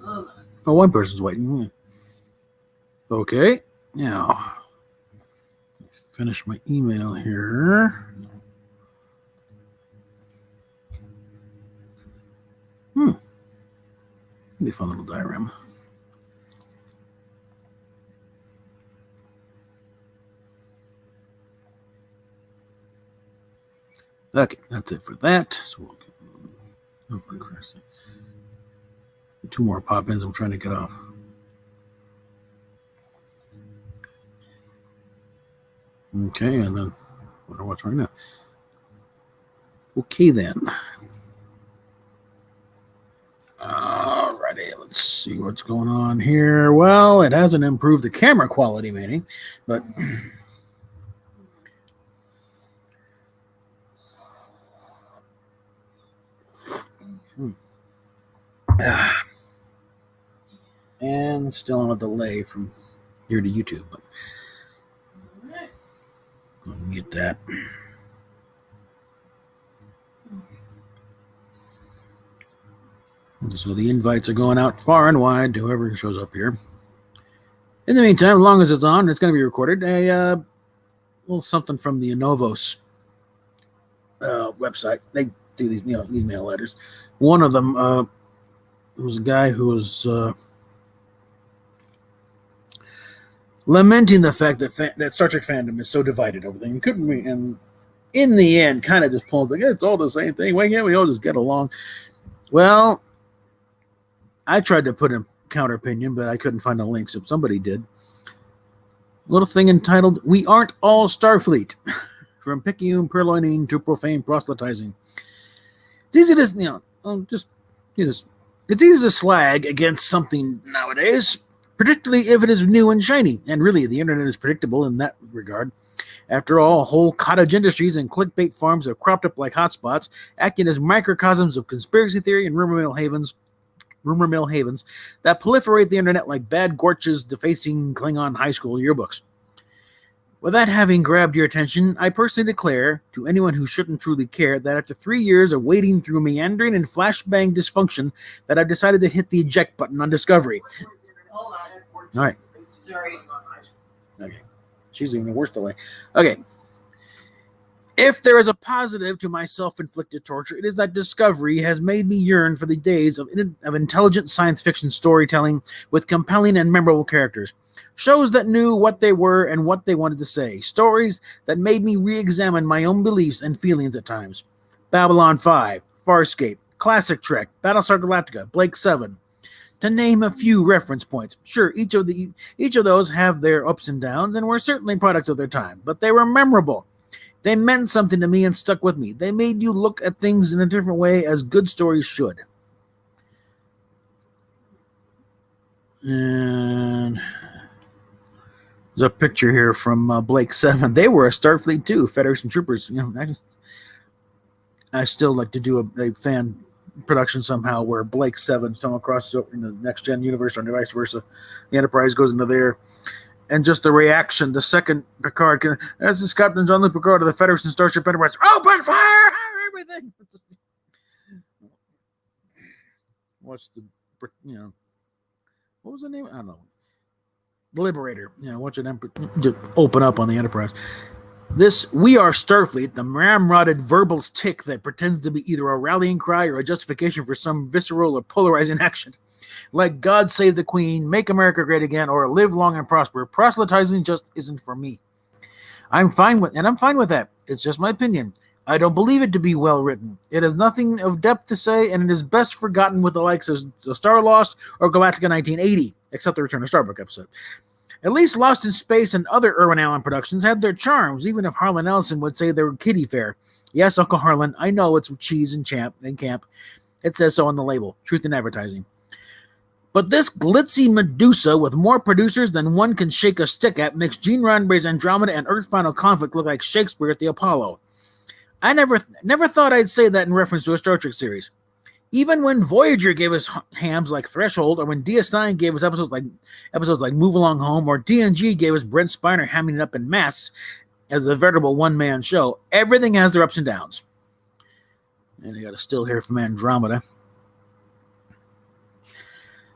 Oh, one person's waiting. Okay. Now, finish my email here. Be a fun little diagram. Okay, that's it for that. So we'll two more pop-ins I'm trying to get off. Okay, and then what do I watch right now? Okay, then. Alrighty, let's see what's going on here. Well, it hasn't improved the camera quality, meaning, but and still on a delay from here to YouTube. But let me get that. So the invites are going out far and wide to whoever shows up here. In the meantime, as long as it's on, it's going to be recorded. A little something from the Anovos website. They do these, email letters. One of them was a guy who was lamenting the fact that Star Trek fandom is so divided over things. Couldn't we? And in the end, kind of just pulled like, it's all the same thing. Why can't we all just get along? Well, I tried to put a counter opinion, but I couldn't find a link, so somebody did. A little thing entitled, "We Aren't All Starfleet." From picayune purloining to profane proselytizing. It's easy to, it's easy to slag against something nowadays, particularly if it is new and shiny. And really, the internet is predictable in that regard. After all, whole cottage industries and clickbait farms have cropped up like hotspots, acting as microcosms of conspiracy theory and rumor mill havens that proliferate the internet like bad Gorch's defacing Klingon high school yearbooks. With that having grabbed your attention, I personally declare, to anyone who shouldn't truly care, that after 3 years of wading through meandering and flashbang dysfunction, that I've decided to hit the eject button on Discovery. All right. Okay. She's even a worse delay. Okay. If there is a positive to my self-inflicted torture, it is that Discovery has made me yearn for the days of intelligent science fiction storytelling with compelling and memorable characters. Shows that knew what they were and what they wanted to say. Stories that made me re-examine my own beliefs and feelings at times. Babylon 5, Farscape, Classic Trek, Battlestar Galactica, Blake 7. To name a few reference points. Sure, each of those have their ups and downs and were certainly products of their time, but they were memorable. They meant something to me and stuck with me. They made you look at things in a different way, as good stories should. And there's a picture here from Blake 7. They were a Starfleet too, Federation troopers. I still like to do a fan production somehow where Blake 7 someone crosses over in the Next Gen universe or vice versa. The Enterprise goes into there. And just the reaction, the second Picard as this Captain Jean-Luc Picard of the Federation Starship Enterprise, open fire, everything. What's the, what was the name? I don't know. The Liberator. Watch it open up on the Enterprise. This "We Are Starfleet," the ramrodded verbal tick that pretends to be either a rallying cry or a justification for some visceral or polarizing action. Like "God Save the Queen," "Make America Great Again," or "Live Long and Prosper," proselytizing just isn't for me. I'm fine with that. It's just my opinion. I don't believe it to be well written. It has nothing of depth to say, and it is best forgotten with the likes of The Star Lost or Galactica 1980, except the Return of Starbuck episode. At least Lost in Space and other Irwin Allen productions had their charms, even if Harlan Ellison would say they were kiddie fare. Yes, Uncle Harlan, I know it's cheese and camp. It says so on the label. Truth in advertising. But this glitzy Medusa with more producers than one can shake a stick at makes Gene Roddenberry's Andromeda and Earth's Final Conflict look like Shakespeare at the Apollo. I never thought I'd say that in reference to a Star Trek series. Even when Voyager gave us hams like Threshold, or when DS9 gave us episodes like Move Along Home, or TNG gave us Brent Spiner hamming it up in mass as a veritable one-man show, everything has their ups and downs. And I got a still here from Andromeda.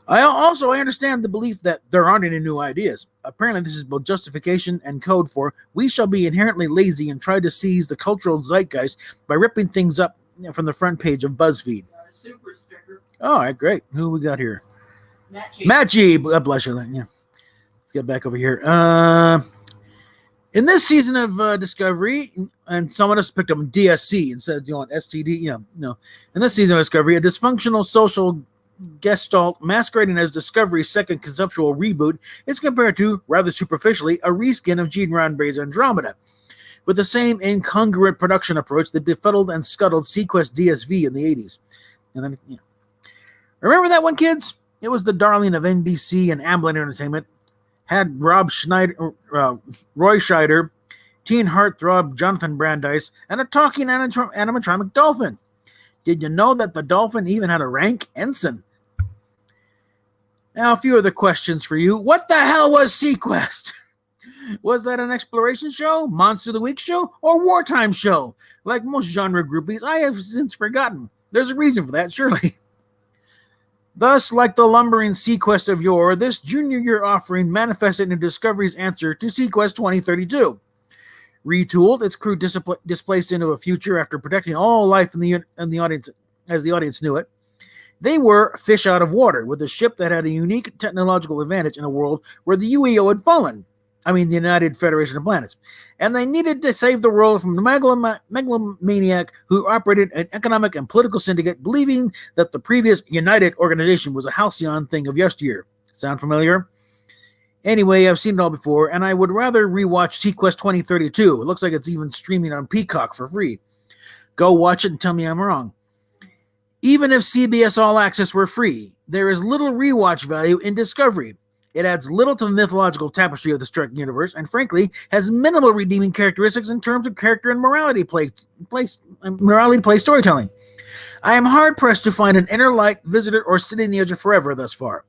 I understand the belief that there aren't any new ideas. Apparently, this is both justification and code for we shall be inherently lazy and try to seize the cultural zeitgeist by ripping things up from the front page of BuzzFeed. Super sticker. All right, great. Who we got here? Matchy. Matchy. God bless you. Yeah. Let's get back over here. In this season of Discovery, and someone else picked up DSC instead of STD. Yeah, no. In this season of Discovery, a dysfunctional social gestalt masquerading as Discovery's second conceptual reboot is compared to, rather superficially, a reskin of Gene Roddenberry's Andromeda, with the same incongruent production approach that befuddled and scuttled Sequest DSV in the 80s. And then, remember that one, kids? It was the darling of NBC and Amblin Entertainment. Had Roy Scheider, teen heartthrob Jonathan Brandis, and a talking animatronic dolphin. Did you know that the dolphin even had a rank? Ensign. Now, a few other questions for you. What the hell was Sequest? Was that an exploration show, Monster of the Week show, or wartime show? Like most genre groupies, I have since forgotten. There's a reason for that, surely. Thus, like the lumbering Sequest of yore, this junior year offering manifested in Discovery's answer to Sequest 2032. Retooled, its crew displaced into a future after protecting all life in the audience as the audience knew it. They were fish out of water, with a ship that had a unique technological advantage in a world where the UEO had fallen. I mean, the United Federation of Planets. And they needed to save the world from the megalomaniac who operated an economic and political syndicate, believing that the previous United organization was a halcyon thing of yesteryear. Sound familiar? Anyway, I've seen it all before, and I would rather rewatch Sequest 2032. It looks like it's even streaming on Peacock for free. Go watch it and tell me I'm wrong. Even if CBS All Access were free, there is little rewatch value in Discovery. It adds little to the mythological tapestry of the Trek universe, and frankly, has minimal redeeming characteristics in terms of character and morality play storytelling. I am hard-pressed to find an inner light, visitor, or sitting the edge of forever thus far.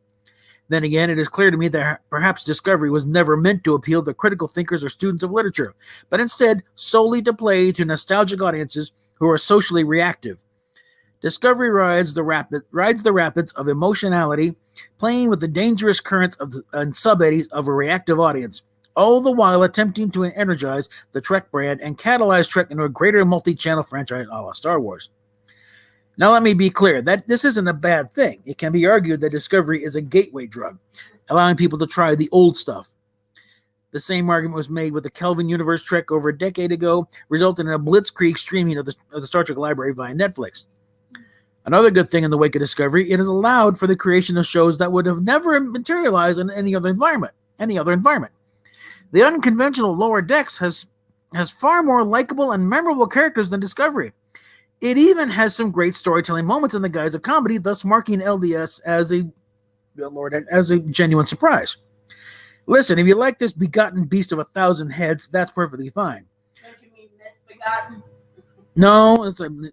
Then again, it is clear to me that perhaps Discovery was never meant to appeal to critical thinkers or students of literature, but instead solely to play to nostalgic audiences who are socially reactive. Discovery rides the rapids of emotionality, playing with the dangerous currents and sub-eddies of a reactive audience, all the while attempting to energize the Trek brand and catalyze Trek into a greater multi-channel franchise a la Star Wars. Now let me be clear, that this isn't a bad thing. It can be argued that Discovery is a gateway drug, allowing people to try the old stuff. The same argument was made with the Kelvin Universe Trek over a decade ago, resulting in a blitzkrieg streaming of the Star Trek library via Netflix. Another good thing in the wake of Discovery, it has allowed for the creation of shows that would have never materialized in any other environment. The unconventional Lower Decks has far more likable and memorable characters than Discovery. It even has some great storytelling moments in the guise of comedy, thus marking LDS as a genuine surprise. Listen, if you like this begotten beast of 1,000 heads, that's perfectly fine. Don't you mean misbegotten? No,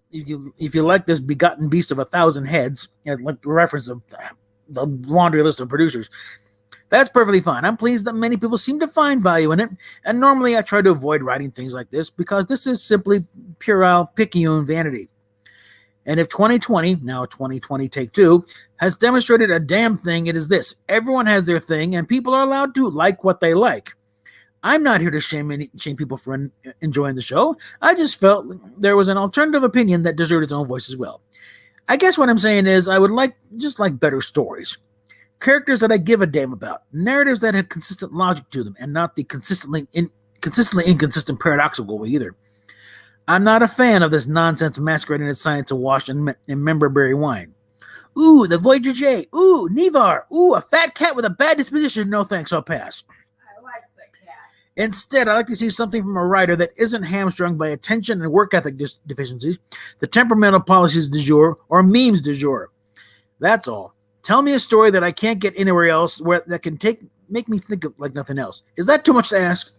if you like this begotten beast of 1,000 heads, like the reference of the laundry list of producers, that's perfectly fine. I'm pleased that many people seem to find value in it, and normally I try to avoid writing things like this because this is simply puerile picayune vanity. And if 2020, now 2020 take two, has demonstrated a damn thing, it is this. Everyone has their thing, and people are allowed to like what they like. I'm not here to shame people for enjoying the show. I just felt there was an alternative opinion that deserved its own voice as well. I guess what I'm saying is I would like better stories. Characters that I give a damn about. Narratives that have consistent logic to them and not the consistently inconsistent paradoxical way either. I'm not a fan of this nonsense masquerading as science awash in memberberry wine. Ooh, the Voyager J. Ooh, Nevar. Ooh, a fat cat with a bad disposition. No thanks, I'll pass. Instead, I like to see something from a writer that isn't hamstrung by attention and work ethic deficiencies, the temperamental policies du jour, or memes du jour. That's all. Tell me a story that I can't get anywhere else that can make me think of like nothing else. Is that too much to ask?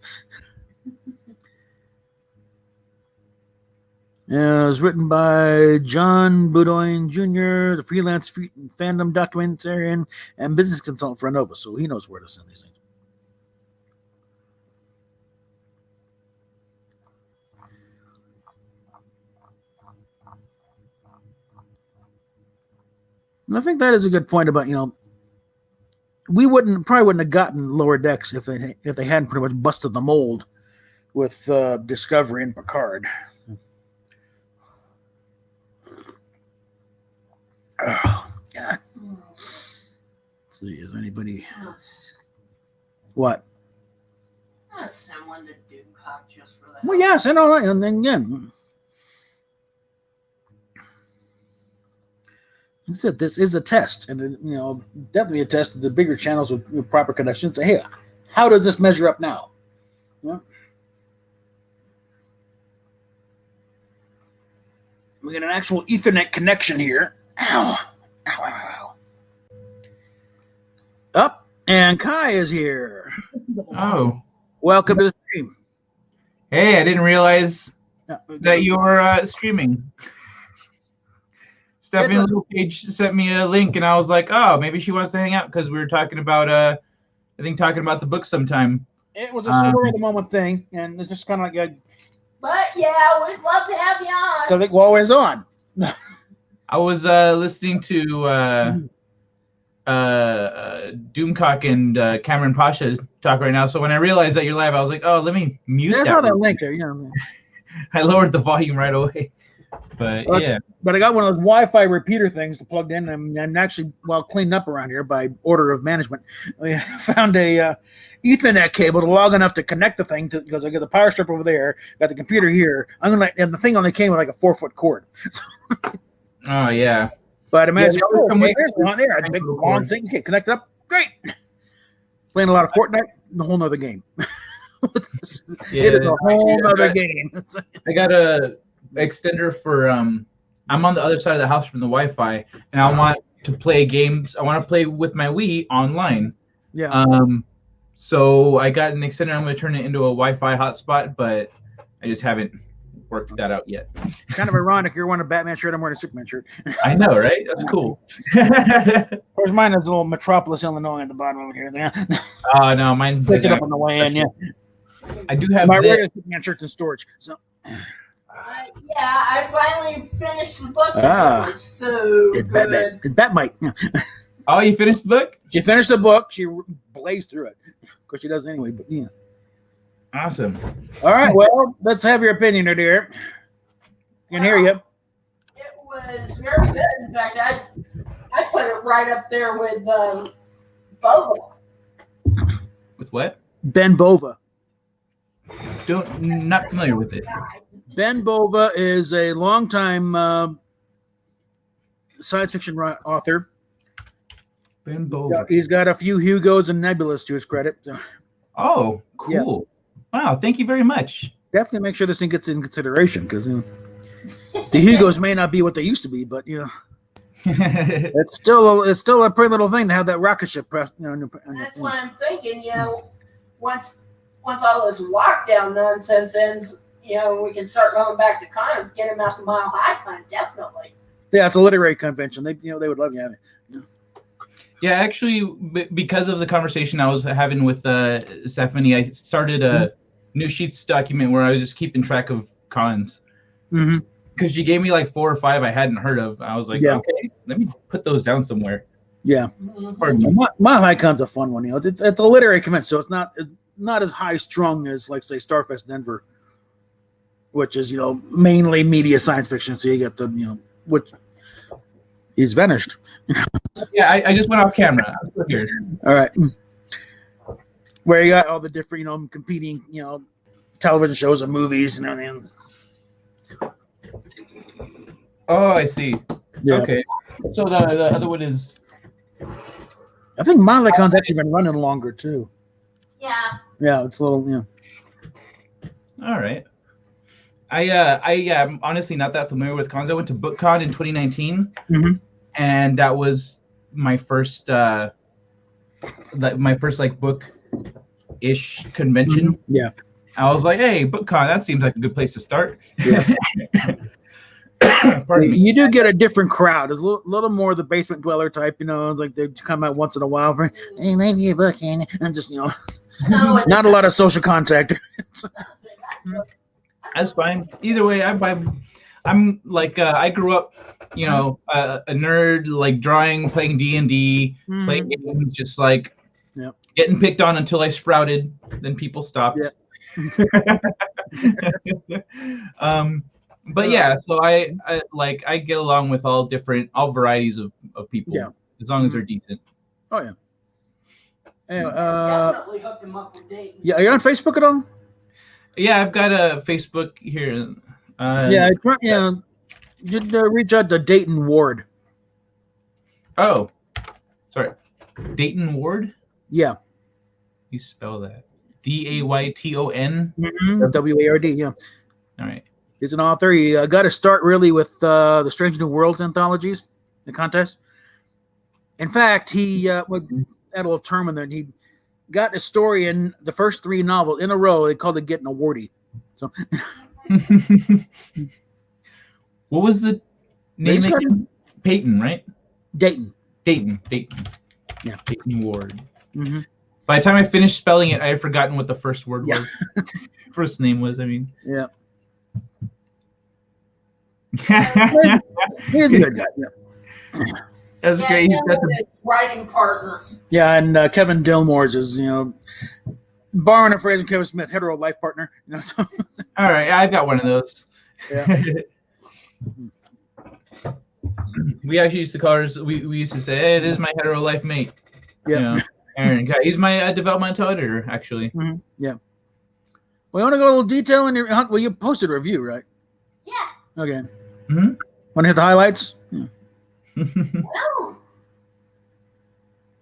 It was written by John Boudoin Jr., the freelance fandom documentarian and business consultant for Nova, so he knows where to send these things. And I think that is a good point about, probably wouldn't have gotten Lower Decks if they hadn't pretty much busted the mold with Discovery and Picard. Oh, God. Let's see, is anybody what? That's someone to do cock just for that. Well, yes, I know that. And then again, I said this is a test, and definitely a test of the bigger channels with proper connections. Say, hey, how does this measure up now? Yeah. We got an actual Ethernet connection here. Ow. Ow, ow, ow. Up, and Kai is here. Oh. Welcome to the stream. Hey, I didn't realize that you were streaming. Stephanie Little Page sent me a link, and I was like, oh, maybe she wants to hang out because we were talking about, talking about the book sometime. It was a spur of the moment thing, and it's just kind of like But yeah, we'd love to have you on. because we're always on. I was listening to Doomcock and Cameron Pasha talk right now, so when I realized that you're live, I was like, oh, let me mute There's that. all that link there, I lowered the volume right away. But yeah. But I got one of those Wi-Fi repeater things to plug in, and actually, while cleaning up around here by order of management, we found a Ethernet cable to long enough to connect the thing to, because I got the power strip over there, got the computer here. And the thing only came with like a 4-foot cord. Oh yeah. But imagine, Yeah, there's one there. I think long thing, okay, connect it up, great. Playing a lot of Fortnite, a whole nother game. It is a whole nother game. I got a extender for I'm on the other side of the house from the Wi-Fi, and I want to play games. I want to play with my Wii online. Yeah. So I got an extender. I'm going to turn it into a Wi-Fi hotspot, but I just haven't worked that out yet. Kind of ironic. You're wearing a Batman shirt. I'm wearing a Superman shirt. I know, right? That's cool. Of course, mine is a little Metropolis, Illinois, at the bottom over here. Oh no, mine. Picked it up on the way in. Yeah. I do have my this. regular Superman shirt's in storage. So. Yeah, I finally finished the book. Ah. It was so It's good. Batman. It's Batmite. Yeah. Oh, you finished the book? She finished the book. She blazed through it. Of course, she does anyway. But yeah. Awesome. All right. Well, let's have your opinion, dear. Can hear you. It was very good. In fact, I put it right up there with Bobo. With what? Ben Bova. Not familiar with it. Ben Bova is a longtime science fiction author. Ben Bova. He's got a few Hugos and Nebulas to his credit. So Oh, cool. Yeah. Wow, thank you very much. definitely make sure this thing gets in consideration because the Hugos may not be what they used to be, but it's still a pretty little thing to have that rocket ship press. That's what I'm thinking. Once all this lockdown nonsense ends, we can start going back to cons, get them out to Mile High Con, definitely. Yeah, it's a literary convention. They would love you having it. Yeah, actually, because of the conversation I was having with Stephanie, I started a New Sheets document where I was just keeping track of cons. Mm-hmm. Because she gave me like 4 or 5 I hadn't heard of. I was like, okay, let me put those down somewhere. Yeah. Pardon me. Mile High Con's a fun one. It's a literary convention, so it's not as high strung as, like, say, Starfest Denver, which is mainly media science fiction. So you get the which he's vanished. Yeah, I just went off camera. I'm still here. All right. Where you got all the different competing television shows and movies and everything. Oh, I see. Yeah. Okay. So the other one is. I think Mile High Con's actually been running longer too. Yeah. Yeah, it's a little All right. I'm honestly not that familiar with cons. I went to BookCon in 2019, and that was my first like book-ish convention. Yeah. I was like, hey, BookCon, that seems like a good place to start. Yeah. Pardon me. You do get a different crowd. It's a little more the basement dweller type, it's like they come out once in a while for, hey, leave your book in, and just not a lot of social contact. That's fine. Either way, I'm like I grew up, a nerd, like drawing, playing D&D, playing games, just like getting picked on until I sprouted. Then people stopped. Yeah. But yeah, so I get along with all varieties of people, as long as they're decent. Oh yeah. Anyway, Definitely hook him up with Dayton. yeah, are you on Facebook at all? Yeah, I've got a Facebook here. You'd reach out to Dayton Ward. Oh, sorry, Dayton Ward. Yeah. You spell that Dayton. WARD. Yeah. All right. He's an author. He got to start really with the Strange New Worlds anthologies, the contest. In fact, he had a little term in there, and he got a story in the first 3 novels in a row. They called it getting a wardy. So, what was the name again? Peyton, right? Dayton. Yeah, Dayton Ward. Mm-hmm. By the time I finished spelling it, I had forgotten what the first word was. First name was, I mean. Yeah. He's a good guy. Yeah. That's great. He's got his writing partner. Yeah, and Kevin Dillmore's is, borrowing a phrase from Kevin Smith, hetero life partner. So. All right, I've got one of those. Yeah. We actually used to call ours. We used to say, "Hey, this is my hetero life mate." Yeah. Aaron, he's my developmental editor, actually. Mm-hmm. Yeah. Well, you want to go a little detail in your? Well, you posted a review, right? Yeah. Okay. Mm-hmm. Want to hit the highlights? Yeah.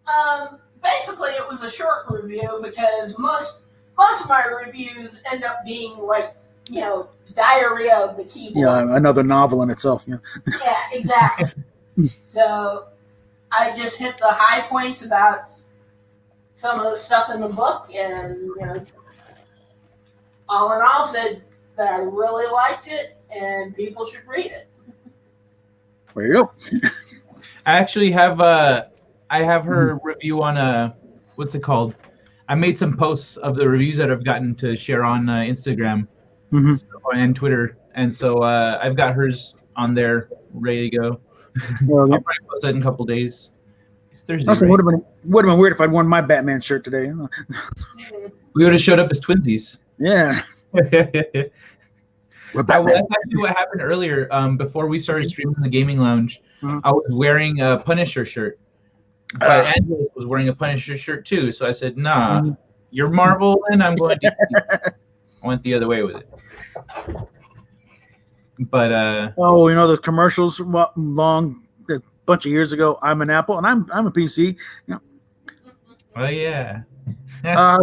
Well, basically, it was a short review because most of my reviews end up being like, diarrhea of the keyboard. Yeah, another novel in itself. Yeah. Yeah, exactly. So I just hit the high points about some of the stuff in the book, and all in all, said that I really liked it and people should read it. There you go. I actually have I have her review on what's it called? I made some posts of the reviews that I've gotten to share on Instagram and Twitter, and so I've got hers on there ready to go. I'll probably post that in a couple days. It's Thursday. Also, right? would have been weird if I'd worn my Batman shirt today. We would have showed up as twinsies. Yeah. That's actually what happened earlier. Before we started streaming the gaming lounge, I was wearing a Punisher shirt, but Angeles was wearing a Punisher shirt too. So I said, "Nah, you're Marvel, and I'm going to." I went the other way with it. But the commercials long a bunch of years ago. I'm an Apple, and I'm a PC. Oh yeah.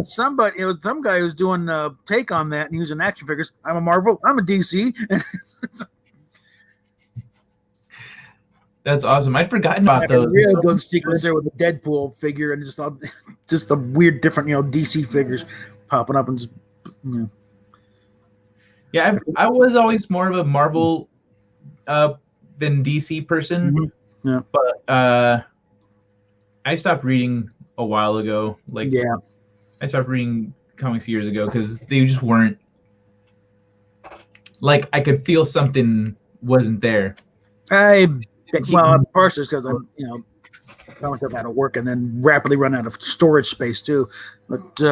Some guy who's doing a take on that and using action figures. I'm a Marvel. I'm a DC. That's awesome. I'd forgotten about those. A real good sequence there with the Deadpool figure and just the weird different DC figures popping up and just. Yeah, I was always more of a Marvel than DC person. Mm-hmm. Yeah. But I stopped reading a while ago. I stopped reading comics years ago because they just weren't. Like, I could feel something wasn't there. Partially because I found myself out of work and then rapidly run out of storage space too. But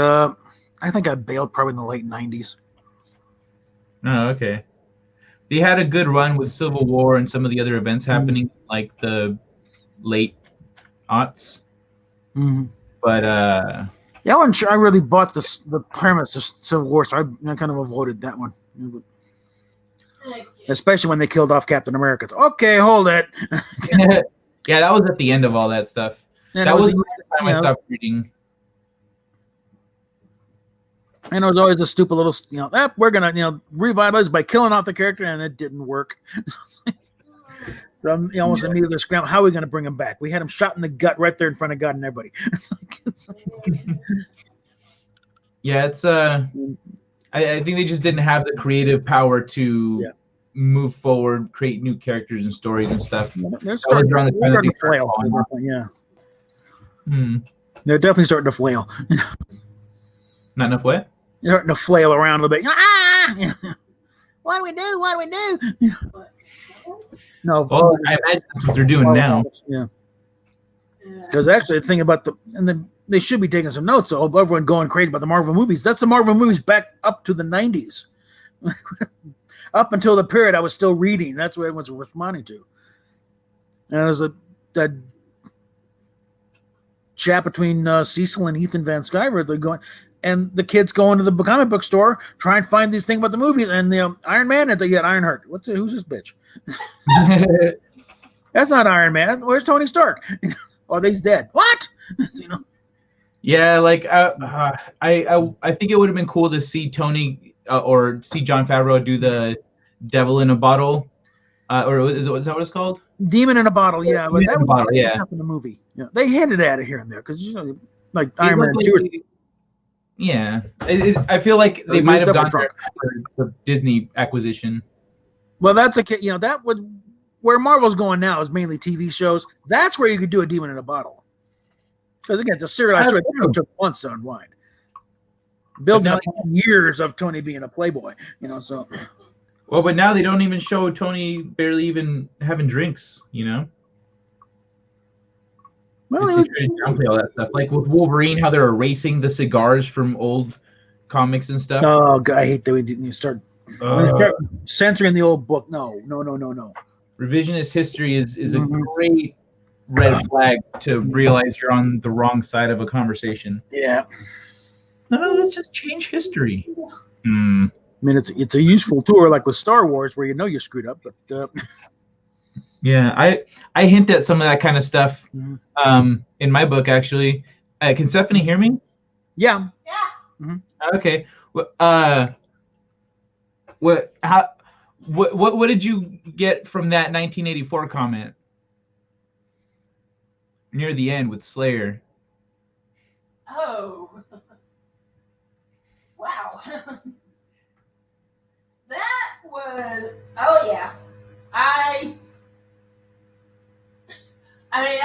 I think I bailed probably in the late 90s. Oh, okay. They had a good run with Civil War and some of the other events happening, like the late aughts. Mm-hmm. But yeah, I wasn't sure I really bought the premise of Civil War, so I kind of avoided that one. Especially when they killed off Captain America. Okay, hold it. Yeah, that was at the end of all that stuff. And that was the time I stopped reading. And it was always a stupid little, we're gonna, revitalize by killing off the character, and it didn't work. So almost immediately scrambled. How are we gonna bring him back? We had him shot in the gut right there in front of God and everybody. Yeah, it's I think they just didn't have the creative power to move forward, create new characters and stories and stuff. They're starting to flail. Yeah. They're definitely starting to flail. Not enough what? They're starting to flail around a little bit. What do we do? What do we do? No, Well, I imagine that's what they're doing now. Yeah. Yeah. Because actually, the thing about they should be taking some notes. So everyone going crazy about the Marvel movies. That's the Marvel movies back up to the 90s. Up until the period I was still reading. That's what everyone's responding to. And there's that chat between Cecil and Ethan Van Sciver. They're going, and the kids go into the comic book store, try and find these things about the movies. And the Iron Man, and they get Ironheart. Who's this bitch? That's not Iron Man. Where's Tony Stark? Oh, he's dead. What? You know? Yeah, like I think it would have been cool to see Tony or see Jon Favreau do the Devil in a Bottle, or is that what it's called? Demon in a Bottle, yeah. But Demon in a Bottle, yeah. In the movie, yeah, they hinted at it here and there because like Iron Man 2. Yeah, I feel like they might have gone there for the Disney acquisition. Well, that's that would where Marvel's going now is mainly TV shows. That's where you could do a Demon in a Bottle. Because again, it's a serialized story. It took months to unwind. Building up years of Tony being a playboy, so. Well, but now they don't even show Tony barely even having drinks, Well, they trying to downplay all that stuff. Like with Wolverine, how they're erasing the cigars from old comics and stuff. Oh, God, I hate that when you start censoring the old book. No. Revisionist history is a great red flag to realize you're on the wrong side of a conversation. Yeah. No, let's just change history. I mean, it's a useful tool, like with Star Wars, where you screwed up, but yeah, I hint at some of that kind of stuff in my book actually. Can Stephanie hear me? Yeah. Okay. What did you get from that 1984 comment near the end with Slayer? Oh. Wow. That was, oh yeah. I mean,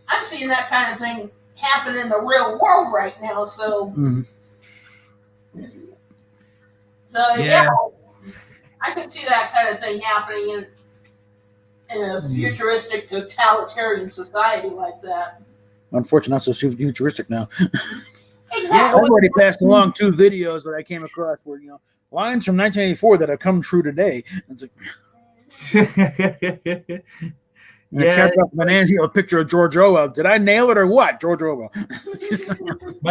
I'm seeing that kind of thing happen in the real world right now, so yeah, I can see that kind of thing happening in a futuristic totalitarian society like that. Unfortunately, not so futuristic now. Exactly. I've already passed along 2 videos that I came across where lines from 1984 that have come true today. It's like, I kept up a picture of George Orwell. Did I nail it or what? George Orwell.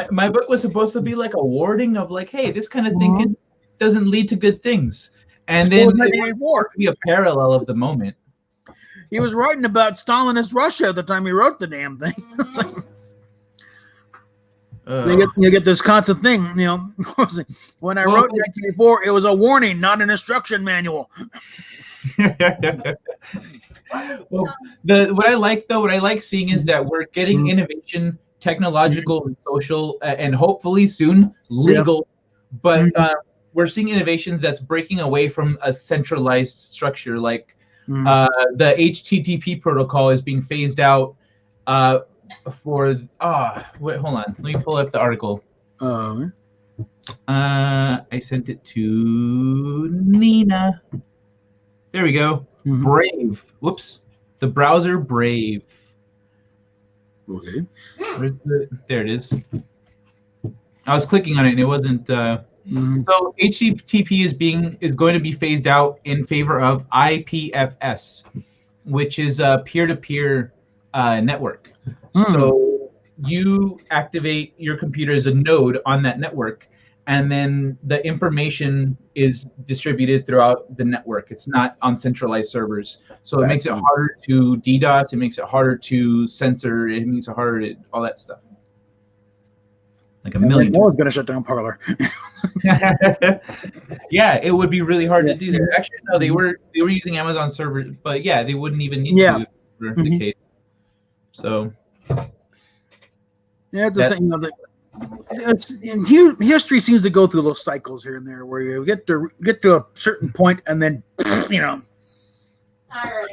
my book was supposed to be like a warning of like, hey, this kind of thinking doesn't lead to good things. And then it would be a parallel of the moment. He was writing about Stalinist Russia at the time he wrote the damn thing. You get this constant thing, when I wrote 1984, it was a warning, not an instruction manual. Well, what I like seeing is that we're getting innovation, technological and social, and hopefully soon legal. But we're seeing innovations that's breaking away from a centralized structure. Like the HTTP protocol is being phased out. Wait, hold on. Let me pull up the article. I sent it to Nina. There we go. Brave. Whoops. The browser Brave. Okay. There it is. I was clicking on it and it wasn't. So HTTP is going to be phased out in favor of IPFS, which is a peer-to-peer network. So you activate your computer as a node on that network, and then the information is distributed throughout the network. It's not on centralized servers. So it makes it harder to DDoS. It makes it harder to censor. It makes it harder to all that stuff. Like a million. No one's going to shut down Parler. Yeah, it would be really hard to do that. Actually, no, they were using Amazon servers, but yeah, they wouldn't even need to for the case. So yeah, it's the thing. History seems to go through those cycles here and there, where you get to a certain point, and then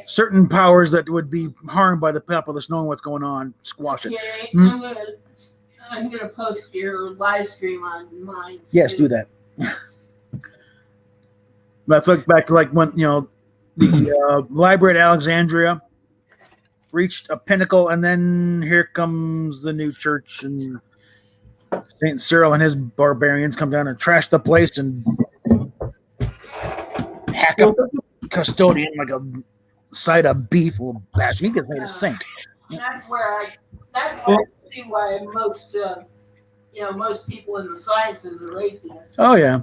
certain powers that would be harmed by the populace knowing what's going on squash it. Okay, I'm gonna post your live stream on mine. Yes, do that. Let's look back to like when the library at Alexandria reached a pinnacle, and then here comes the new church, and Saint Cyril and his barbarians come down and trash the place and hack up the custodian like a side of beef. Will bash. He gets made a saint. That's where I see why most most people in the sciences are atheists. Oh yeah.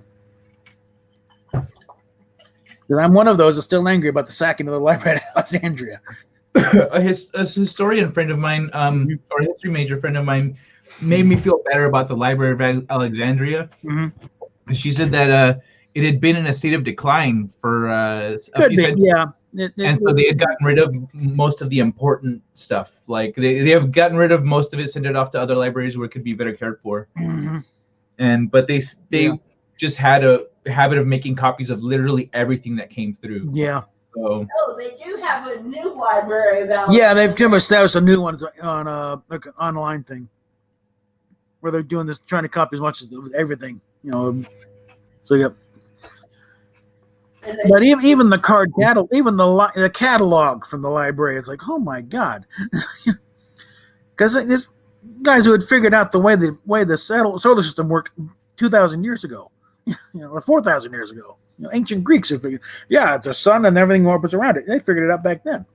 I'm one of those that's still angry about the sacking of the library at Alexandria. A historian friend of mine, or a history major friend of mine, made me feel better about the Library of Alexandria. Mm-hmm. She said that it had been in a state of decline for a few centuries. Yeah. And so they had gotten rid of most of the important stuff. Like they have gotten rid of most of it, sent it off to other libraries where it could be better cared for. Mm-hmm. But they just had a habit of making copies of literally everything that came through. Yeah. So. Oh, they do have a new library about. Yeah, they've kind of established a new one on like an online thing, where they're doing this, trying to copy as much as everything, So you got. But even the card catalog, even the catalog from the library, it's like, oh my god, because this guys who had figured out the way the solar system worked 2,000 years ago, or 4,000 years ago. Ancient Greeks had figured, the sun and everything orbits around it. They figured it out back then.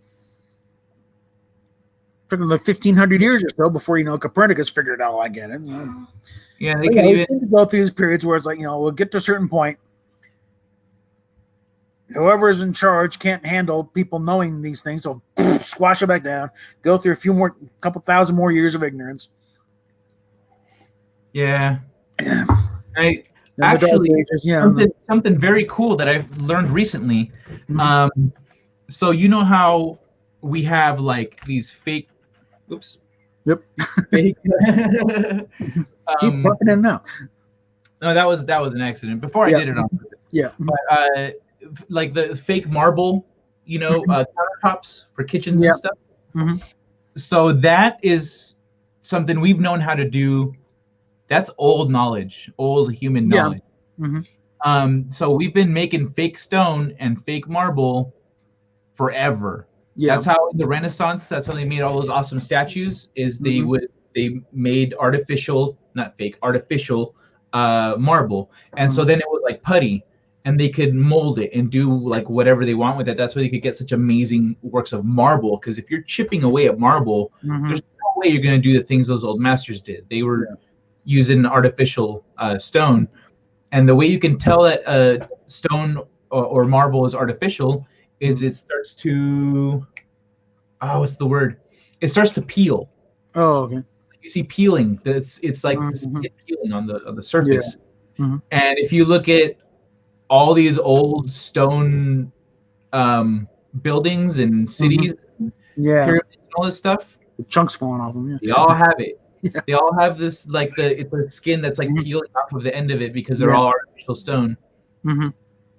Took them like 1,500 years or so before Copernicus figured it all. I get it. Yeah, they could even go through these periods where it's like we'll get to a certain point. Whoever is in charge can't handle people knowing these things, so squash it back down. Go through a couple thousand more years of ignorance. Yeah. Actually, something very cool that I've learned recently. Mm-hmm. So you know how we have like these fake. Oops. Yep. Fake. Keep bumping in now. No, that was an accident. Before I did it on purpose. Yeah. But like the fake marble, countertops for kitchens and stuff. Mm-hmm. So that is something we've known how to do. That's old knowledge, old human knowledge. Yeah. Mm-hmm. So we've been making fake stone and fake marble forever. Yeah. That's how in the Renaissance, that's how they made all those awesome statues, is they made artificial marble. And so then it was like putty, and they could mold it and do like whatever they want with it. That's why they could get such amazing works of marble. Because if you're chipping away at marble, there's no way you're going to do the things those old masters did. They were using artificial stone. And the way you can tell that a stone or marble is artificial is it starts to, what's the word? It starts to peel. Oh, okay. You see peeling. It's like the skin peeling on the surface. Yeah. Mm-hmm. And if you look at all these old stone buildings and cities, pyramids and all this stuff, the chunks falling off them. Yeah. They all have it. Yeah. They all have this it's a skin that's like peeling off of the end of it because they're all artificial stone. Mm-hmm.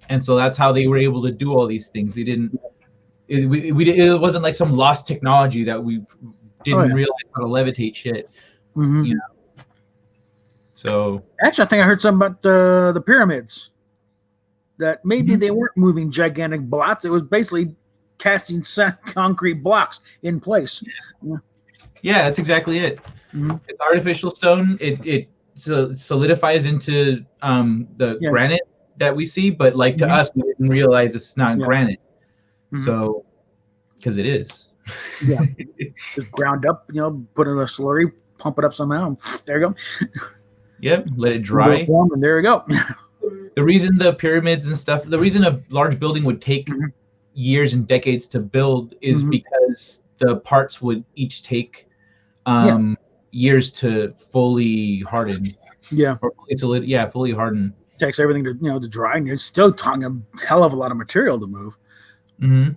And so that's how they were able to do all these things. They didn't. It wasn't like some lost technology that we didn't realize how to levitate shit. Mm-hmm. So actually, I think I heard something about the pyramids. That maybe they weren't moving gigantic blocks. It was basically casting concrete blocks in place. Yeah, that's exactly it. Mm-hmm. It's artificial stone. It solidifies into the granite that we see, but like to us, we didn't realize it's not granite. Mm-hmm. So, because it is. Yeah, just ground up. Put in a slurry, pump it up somehow. There you go. Yep, let it dry. And there you go. The reason the pyramids and stuff, the reason a large building would take years and decades to build is because the parts would each take years to fully harden. Yeah. Or fully harden. Takes everything to dry, and you're still talking a hell of a lot of material to move. Mm-hmm.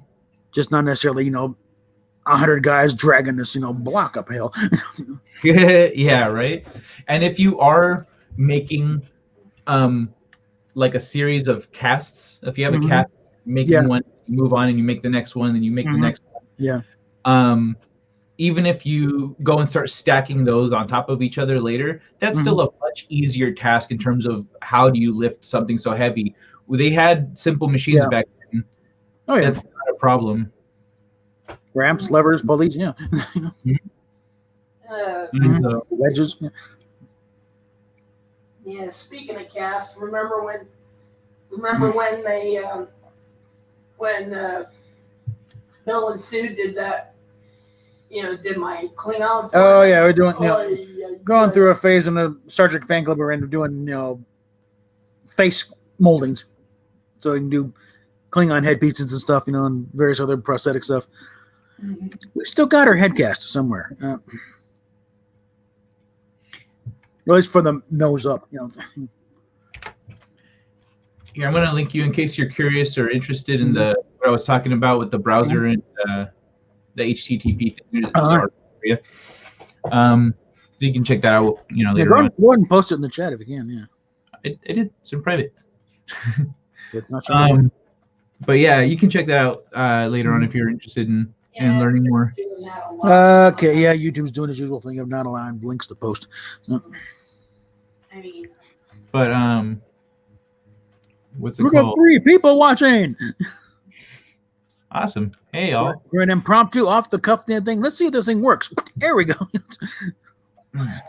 Just not necessarily 100 guys dragging this block uphill. Yeah, right. And if you are making like a series of casts, if you have a cast, making one, you move on and you make the next one, and you make the next one. Yeah. Even if you go and start stacking those on top of each other later, that's still a much easier task in terms of how do you lift something so heavy. They had simple machines back then. Oh yeah, that's not a problem. ramps, levers, pulleys, yeah. And, Wedges. Yeah. Yeah, speaking of cast, remember when they when Bill and Sue did that, did my Klingon? Oh yeah, we're doing Oh, going through a phase in the Star Trek fan club. We're doing face moldings, so we can do Klingon headpieces and stuff, and various other prosthetic stuff. We still got our head cast somewhere. At least for the nose up, Here, I'm going to link you in case you're curious or interested in what I was talking about with the browser and the HTTP thing. So you can check that out, later on. Go ahead and post it in the chat if you can. Yeah, I did. It's in private. it's not sure. But yeah, you can check that out later on if you're interested in learning more. Okay, yeah, YouTube's doing its usual thing of not allowing links to post. I mean, but what's it we called? got 3 people watching. Awesome. Hey, y'all. We're an impromptu, off the cuff thing. Let's see if this thing works. There we go. I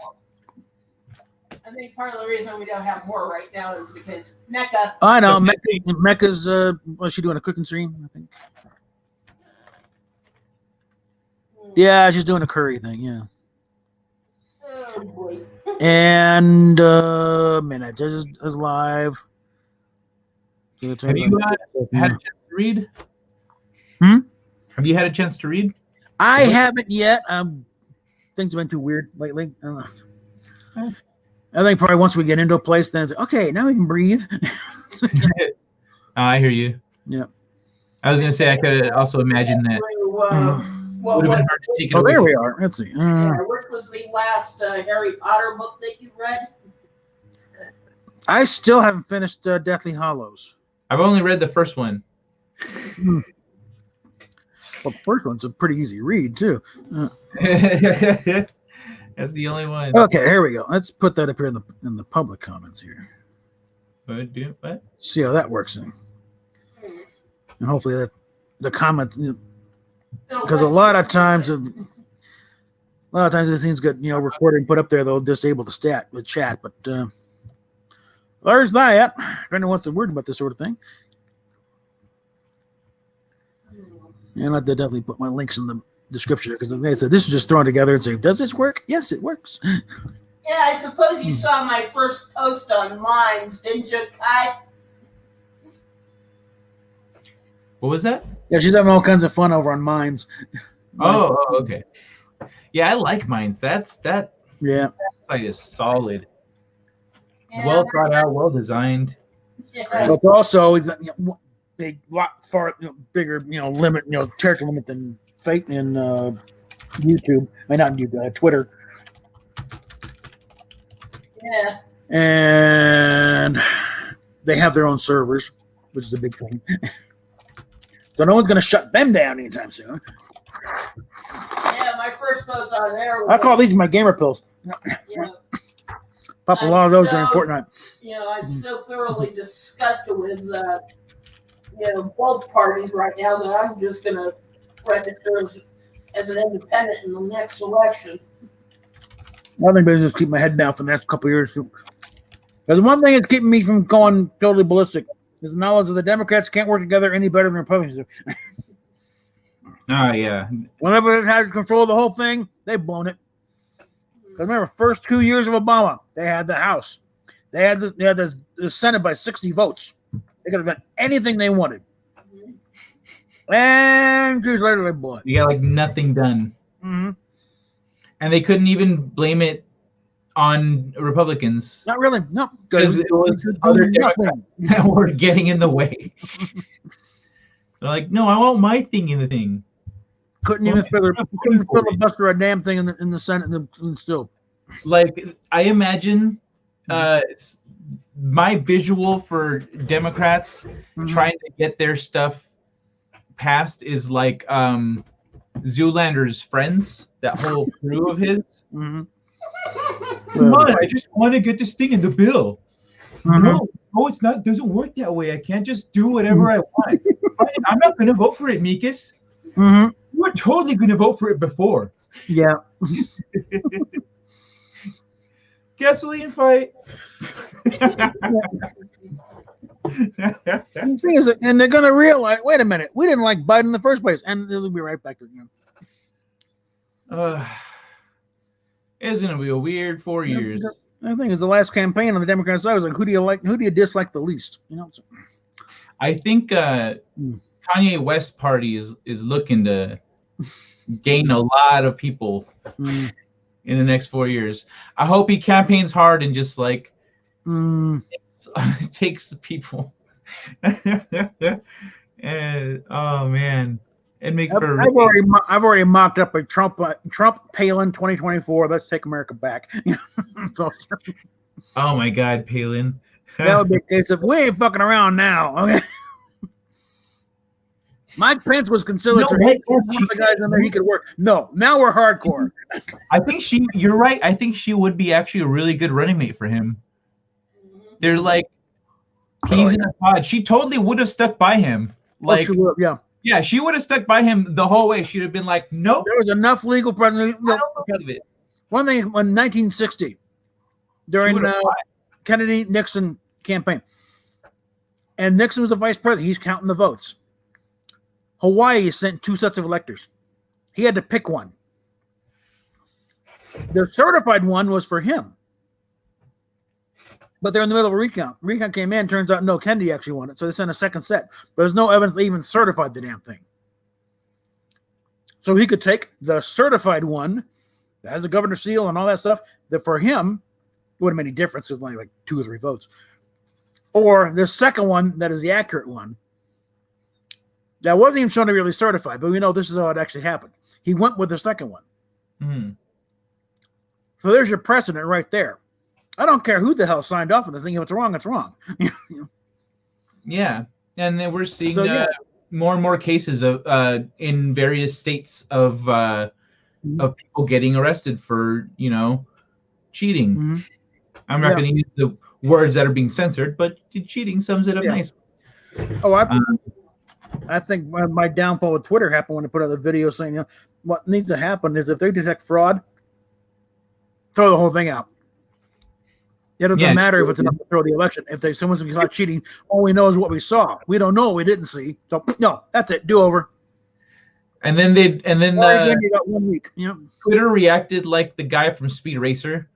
think part of the reason we don't have more right now is because Mecca. I know Mecca's. What's she doing? A cooking stream, I think. Yeah, she's doing a curry thing. Yeah. Oh boy. And minute is live. Have you had a chance to read? Have you had a chance to read? I haven't yet. Things have been too weird lately. I think probably once we get into a place, then it's okay. Now we can breathe. I hear you. Yeah. I was gonna say I could also imagine that would have been hard to take it away. There we are. Let's see. Which was the last Harry Potter book that you read? I still haven't finished Deathly Hallows. I've only read the first one. Well, the first one's a pretty easy read too. That's the only one. Okay, here we go. Let's put that up here in the public comments here. What? See how that works. And hopefully that the comment, because a lot of times these things get recorded and put up there. They'll disable the chat, but there's that. If anyone wants to word about this sort of thing. And I'll definitely put my links in the description because like I said, this is just thrown together and say, does this work? Yes, it works. Yeah, I suppose you saw my first post on Minds, didn't you, Kai? What was that? Yeah, she's having all kinds of fun over on Minds. Oh, okay. Yeah, I like Minds. That Yeah. site is solid. Yeah. Well thought out, well designed. Yeah. But also big lot far bigger limit character limit than Fate in YouTube. I mean, not YouTube, Twitter. Yeah. And they have their own servers, which is a big thing. So no one's going to shut them down anytime soon. Yeah, my first post on there was I call these my gamer pills. Pop a lot of those during Fortnite. I'm so thoroughly disgusted with both parties right now that I'm just going to register as an independent in the next election. I think I just keep my head down for the next couple of years. Because one thing that's keeping me from going totally ballistic is the knowledge that the Democrats can't work together any better than the Republicans do. Yeah. Whenever they had control of the whole thing, they've blown it. Because remember, first 2 years of Obama, they had the House. They had the Senate by 60 votes. They could have done anything they wanted. And 2 years later, they blew it. You got like nothing done. Mm-hmm. And they couldn't even blame it on Republicans. Not really. No. Because it was other Democrats that were getting in the way. They're like, no, I want my thing in the thing. Couldn't even filibuster a damn thing in the Senate and still. Like, I imagine my visual for Democrats trying to get their stuff passed is like Zoolander's friends, that whole crew of his. Come on, I just want to get this thing in the bill. No, oh, it's not, doesn't work that way. I can't just do whatever I want. I'm not going to vote for it, Mikas. Mm-hmm. You were totally going to vote for it before. Yeah. Gasoline fight. The thing is, and they're going to realize, wait a minute, we didn't like Biden in the first place, and they'll be right back to it again. It's going to be a weird 4 years. I think it's the last campaign on the Democrat side was like, who do you like? Who do you dislike the least? You know. I think Kanye West party is looking to gain a lot of people in the next 4 years. I hope he campaigns hard and just like takes the people. And, oh man, it makes for. I've already mocked up a Trump Palin 2024. Let's take America back. Oh my God, Palin. That would be a case of we ain't fucking around now. Okay. Mike Pence was conciliatory. One of the guys in there, he could work. No, now we're hardcore. I think you're right. I think she would be actually a really good running mate for him. They're like, he's in a pod. She totally would have stuck by him. Like, she would, yeah, she would have stuck by him the whole way. She'd have been like, nope. There was enough legal precedent. I don't believe it. One thing in 1960, during Kennedy Nixon campaign, and Nixon was the vice president. He's counting the votes. Hawaii sent 2 sets of electors. He had to pick one. The certified one was for him. But they're in the middle of a recount. Recount came in. Turns out, no, Kennedy actually won it. So they sent a second set. But there's no evidence they even certified the damn thing. So he could take the certified one that has the governor's seal and all that stuff. That for him, it wouldn't make any difference because only like 2 or 3 votes. Or the second one that is the accurate one. That wasn't even shown to be really certified, but we know this is how it actually happened. He went with the second one. Mm. So there's your precedent right there. I don't care who the hell signed off on this thing. If it's wrong, it's wrong. Yeah. And then we're seeing more and more cases of in various states of people getting arrested for, cheating. Mm-hmm. I'm not going to use the words that are being censored, but cheating sums it up nicely. Oh, I think my downfall with Twitter happened when they put out the video saying, what needs to happen is if they detect fraud, throw the whole thing out. It doesn't matter if it's enough to throw the election. If someone's been caught cheating, all we know is what we saw. We don't know what we didn't see. So no, that's it. Do over. And then you got 1 week. Twitter reacted like the guy from Speed Racer.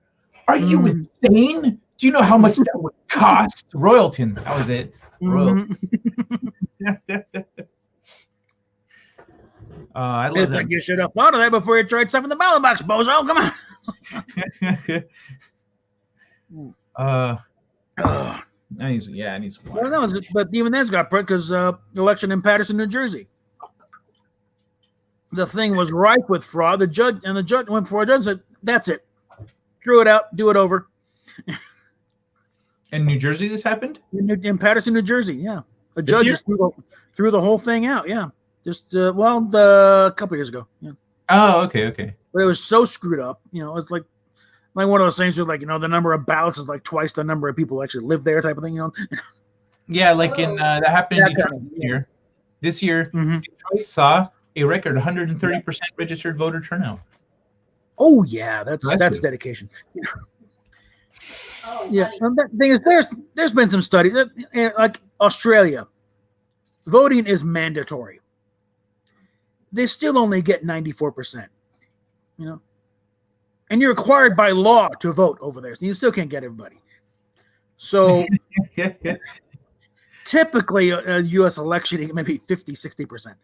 Are you insane? Do you know how much that would cost? Royalton. That was it. I love that. You should have thought of that before you tried stuff in the ballot box, bozo. Come on. I need some water. Well, no, but even that's got put because election in Paterson, New Jersey. The thing was rife with fraud. The judge went before a judge and said, "That's it. Threw it out. Do it over." In New Jersey, this happened? In Paterson, New Jersey, yeah. A judge just threw the whole thing out, yeah. Just, a couple years ago, yeah. Oh, okay. But it was so screwed up, it's like one of those things where, like, the number of ballots is like twice the number of people actually live there type of thing, Yeah, like that happened in Detroit this year. This year, Detroit saw a record 130% registered voter turnout. Oh, yeah, that's dedication. Yeah, and the thing is, there's been some studies like Australia, voting is mandatory. They still only get 94%, and you're required by law to vote over there, so you still can't get everybody. So typically, a U.S. election maybe 50-60%.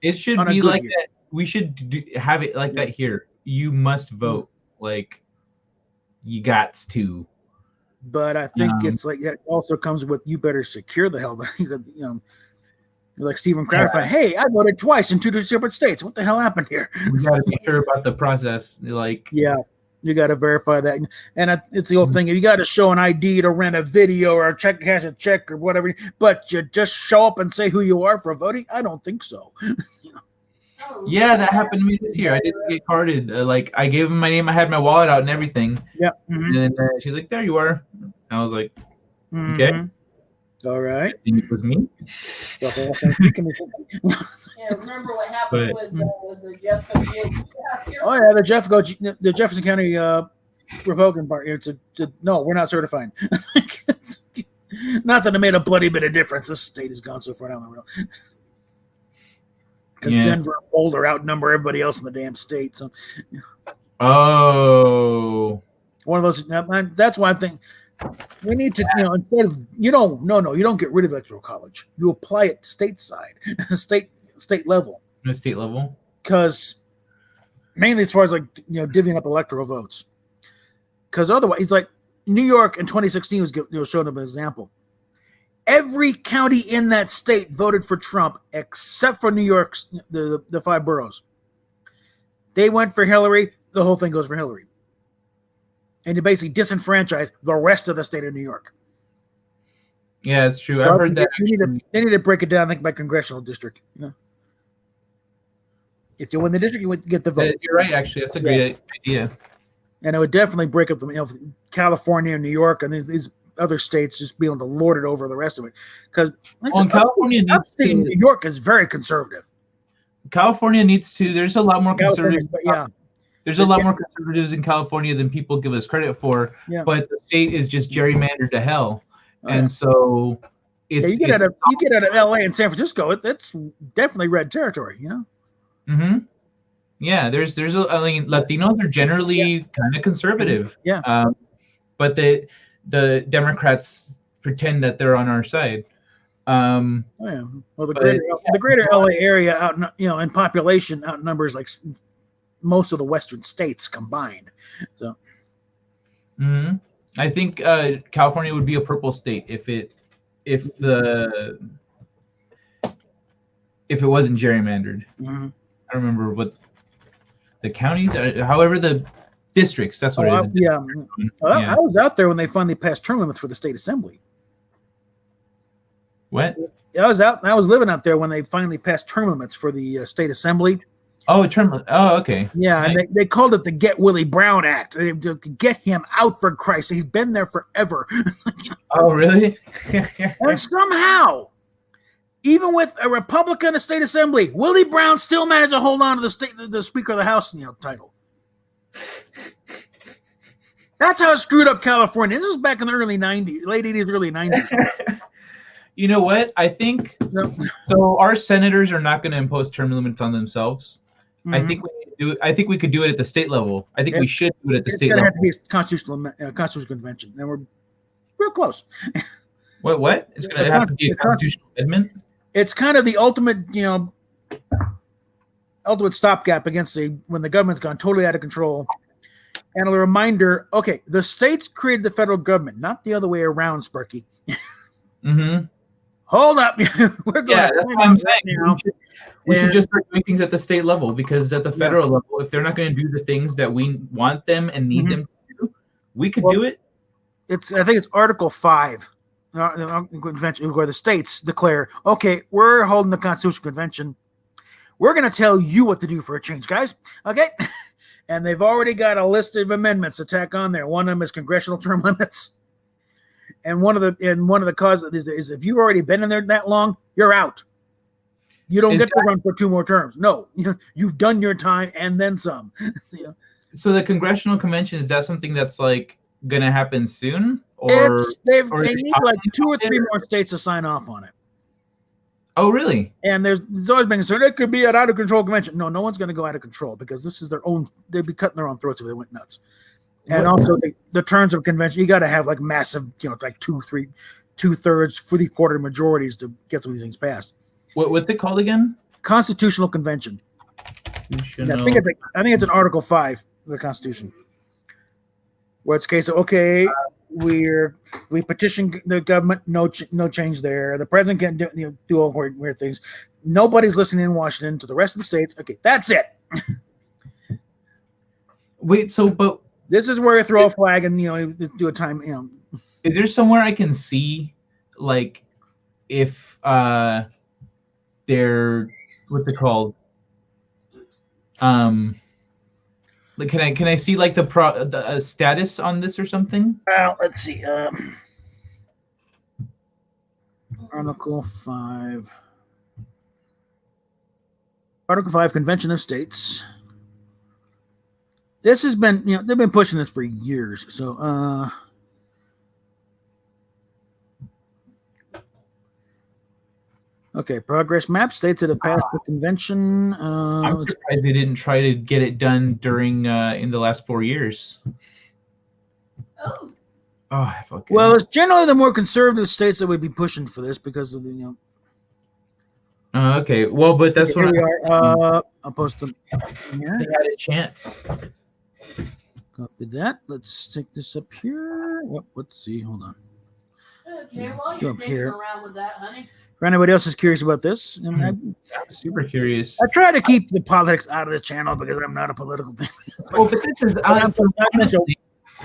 It should be like that. We should have it like that here. You must vote, like you got to. But I think it's like it also comes with you better secure the hell. Like Stephen Crowder, hey, I voted twice in 2 separate states. What the hell happened here? We got to be sure about the process. Like, yeah, you got to verify that, and it's the old thing. You got to show an ID to rent a video or cash a check or whatever. But you just show up and say who you are for voting. I don't think so. Yeah, that happened to me this year. I didn't get carded. Like, I gave him my name. I had my wallet out and everything. Yeah. And then she's like, "There you are." And I was like, Okay. Mhm. All right. I think it was me. Yeah, remember what happened But- with the Jeffco GOP out here? Oh yeah, the Jefferson County Republican Party. No, we're not certified. Not that it made a bloody bit of difference. This state has gone so far down the road. Because Yeah. Denver and Boulder outnumber everybody else in the damn state. So Oh. one of those. That's why I think we need to, instead of you don't get rid of electoral college. You apply it stateside, state level. On a state level. Because mainly as far as divvying up electoral votes. Because otherwise, it's like New York in 2016 was showing up an example. Every county in that state voted for Trump except for New York's the 5 boroughs. They went for Hillary. The whole thing goes for Hillary. And you basically disenfranchise the rest of the state of New York. Yeah, it's true. I've heard that. They need to break it down, I think, by congressional district. If you win the district, you get the vote. You're right. Actually, that's a great idea. And it would definitely break up California and New York and these other states just being able to lord it over the rest of it. Because California needs to. New York is very conservative. California needs to. There's a lot more conservatives. Yeah. There's a lot more conservatives in California than people give us credit for. Yeah. But the state is just gerrymandered to hell, and so it's. You get out of LA and San Francisco, it's definitely red territory. Mm-hmm. Yeah, there's Latinos are generally kind of conservative. Yeah. But the Democrats pretend that they're on our side. Well, the greater LA area in population outnumbers like most of the western states combined. So. Mm-hmm. I think California would be a purple state if it wasn't gerrymandered. Mm-hmm. I don't remember what the counties are, however the districts. That's what it is. Yeah. I was out there when they finally passed term limits for the state assembly. What? I was living out there when they finally passed term limits for the state assembly. Oh, okay. Yeah, and they called it the Get Willie Brown Act. To get him out, for Christ. He's been there forever. Oh, really? And somehow, even with a Republican in the state assembly, Willie Brown still managed to hold on to the Speaker of the House title. That's how it screwed up California. This was back in the early 90s, late 80s, early 90s. You know what? I think so. Our senators are not going to impose term limits on themselves. Mm-hmm. I think we could do it at the state level. I think we should do it at the state level. It's going to have to be a constitutional convention, and we're real close. What? It's going to have to be a constitutional amendment. It's kind of the ultimate stopgap against when the government's gone totally out of control. And a reminder: okay, the states created the federal government, not the other way around, Sparky. Mm-hmm. Hold up, we're going. Yeah, that's what I'm saying. We should just start doing things at the state level, because at the federal level, if they're not going to do the things that we want them and need them to do, we could do it. I think it's Article 5, convention, where the states declare, okay, we're holding the Constitutional Convention. We're going to tell you what to do for a change, guys. Okay, and they've already got a list of amendments to tack on there. One of them is congressional term limits. And one of the causes is if you've already been in there that long, you're out. You don't get to run for 2 more terms. No, you've done your time and then some. So the congressional convention, is that something that's like going to happen soon, or they need like 2 or 3 more states to sign off on it? Oh, really? And there's always been concern it could be an out of control convention. No one's going to go out of control, because this is their own. They'd be cutting their own throats if they went nuts. And also the terms of convention, you got to have like massive, it's like 2/3, 3/4 majorities to get some of these things passed. What's it called again? Constitutional Convention. Yeah, I think it's in Article 5 of the Constitution, where it's a case of, okay, we petition the government, no change there. The president can't do all weird things. Nobody's listening in Washington to the rest of the states. Okay, that's it. Wait, but this is where you throw a flag and do a time. Is there somewhere I can see, like, if they're, what's it called? Like, can I see like the status on this or something? Well, let's see. Article 5. Article 5, Convention of States. This has been, they've been pushing this for years. So, okay, progress map. States that have passed the convention. I'm surprised they didn't try to get it done during in the last 4 years. Oh. Oh, okay. Well, it's generally the more conservative states that would be pushing for this because of the, okay, well, but that's here what we are. I'll post them here. they had a chance. Copy that. Let's take this up here. Let's see. Hold on. Okay, while Go you're up digging here. around with that, honey. For anybody else is curious about this, I'm super curious. I try to keep the politics out of the channel because I'm not a political thing. Oh, but this is I'm honestly,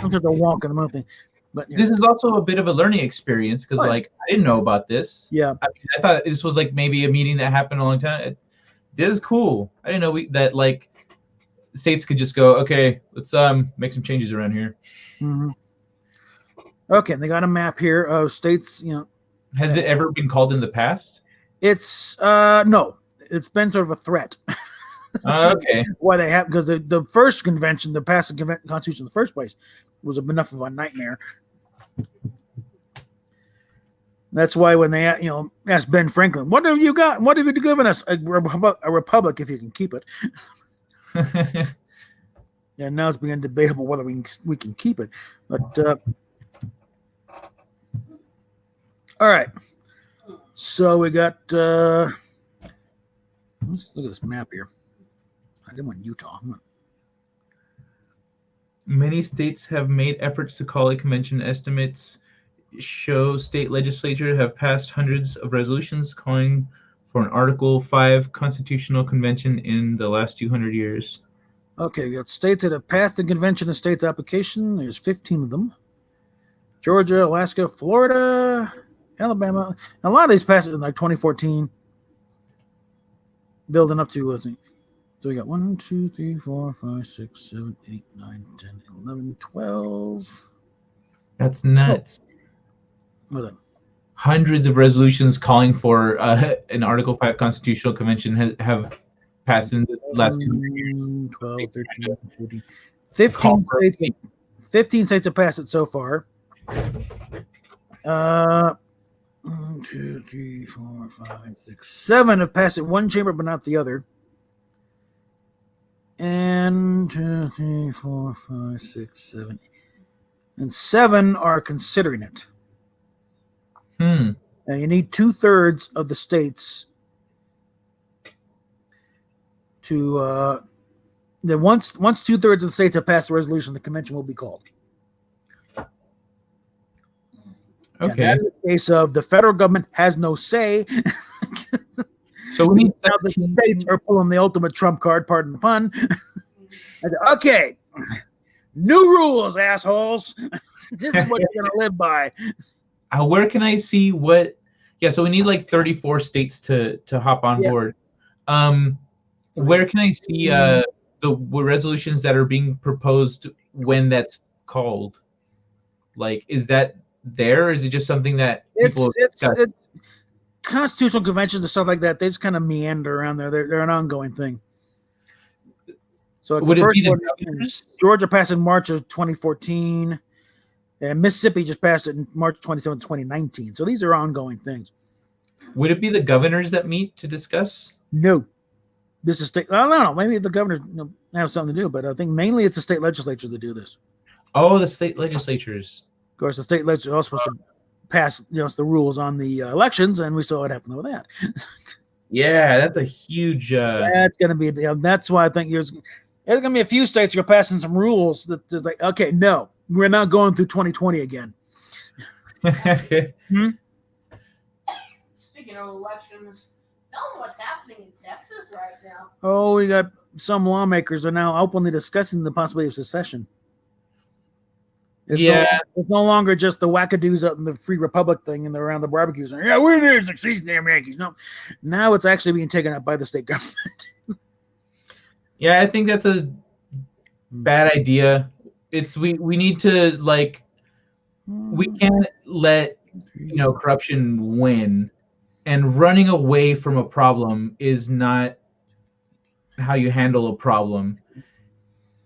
just a walk in the mouth thing. But this is also a bit of a learning experience because, like, I didn't know about this. Yeah, I thought this was like maybe a meeting that happened a long time. This is cool. I didn't know that like states could just go, okay, let's make some changes around here. Mm-hmm. Okay, they got a map here of states. Has it ever been called in the past? It's no, it's been sort of a threat. Okay. Why they have, because the first convention, the passing Constitution in the first place, was enough of a nightmare. That's why when they asked Ben Franklin, "What have you got? What have you given us? A republic, if you can keep it." And now it's being debatable whether we can keep it. But all right, so we got. Let's look at this map here. I didn't want Utah. Many states have made efforts to call a convention. Estimates show state legislatures have passed hundreds of resolutions calling for an Article 5 constitutional convention in the last 200 years. Okay, we got states that have passed the Convention of States application. There's 15 of them. Georgia, Alaska, Florida, Alabama. A lot of these passed in like 2014. Building up to, let's see. So we got 1, 2, 3, 4, 5, 6, 7, 8, 9, 10, 11, 12. That's nuts. Well done. Hundreds of resolutions calling for an Article 5 constitutional convention have passed in the last 2 years. 12, 13, 14. 15 states have passed it so far. 1, 2, 3, 4, 5, 6, 7 have passed it one chamber, but not the other. And 2, 3, 4, 5, 6, 7, and 7 are considering it. And you need 2/3 of the states to. Then once 2/3 of the states have passed the resolution, the convention will be called. Okay. And in the case of the federal government has no say. So we need now the states are pulling the ultimate trump card, pardon the pun. Okay, new rules, assholes. This is what you're gonna live by. Where can I see what? Yeah, so we need like 34 states to hop on board. Where can I see the resolutions that are being proposed when that's called? Like, is that there? Or is it just something that people it's constitutional conventions and stuff like that? They just kind of meander around there. They're an ongoing thing. So would it be the governors? Georgia passed in March of 2014, and Mississippi just passed it in March 27, 2019. So these are ongoing things. Would it be the governors that meet to discuss? No. This is state. I don't know. Maybe the governors have something to do, but I think mainly it's the state legislatures that do this. Oh, the state legislatures. Of course, the state legislatures are supposed to pass, the rules on the elections, and we saw what happened with that. Yeah, that's a huge. That's going to be. That's why I think there's going to be a few states that are passing some rules that there's like, okay, no, we're not going through 2020 again. Speaking of elections, tell them what's happening in Texas right now. Oh, we got some lawmakers are now openly discussing the possibility of secession. It's no longer just the wackadoos out in the Free Republic thing and around the barbecues. Yeah, we're there to succeed, damn Yankees. No, now it's actually being taken up by the state government. Yeah, I think that's a bad idea. We need to we can't let corruption win. And running away from a problem is not how you handle a problem.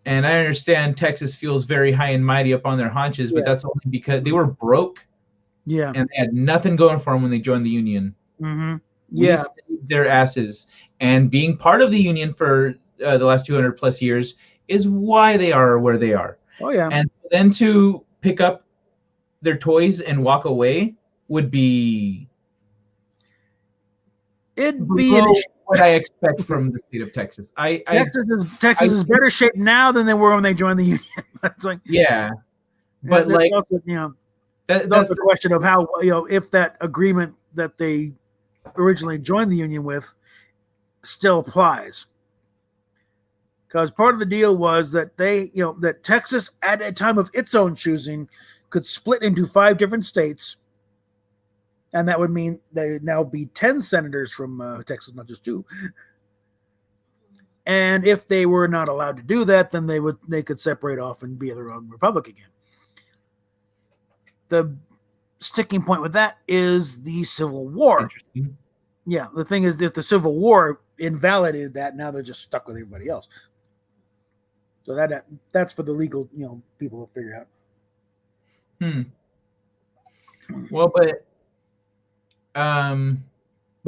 And I understand Texas feels very high and mighty up on their haunches, but that's only because they were broke. Yeah. And they had nothing going for them when they joined the union. Mm-hmm. We saved their asses. And being part of the union for the last 200 plus years is why they are where they are. Oh, yeah. And then to pick up their toys and walk away would be... It'd be what I expect from the state of Texas. Texas is better shape now than they were when they joined the union. It's like, yeah, but like also, that's the question of how if that agreement that they originally joined the union with still applies. Because part of the deal was that that Texas at a time of its own choosing could split into 5 different states. And that would mean there would now be 10 senators from Texas, not just 2. And if they were not allowed to do that, then they could separate off and be their own republic again. The sticking point with that is the Civil War. Interesting. Yeah, the thing is, if the Civil War invalidated that, now they're just stuck with everybody else. So that's for the legal people to figure out. Well, but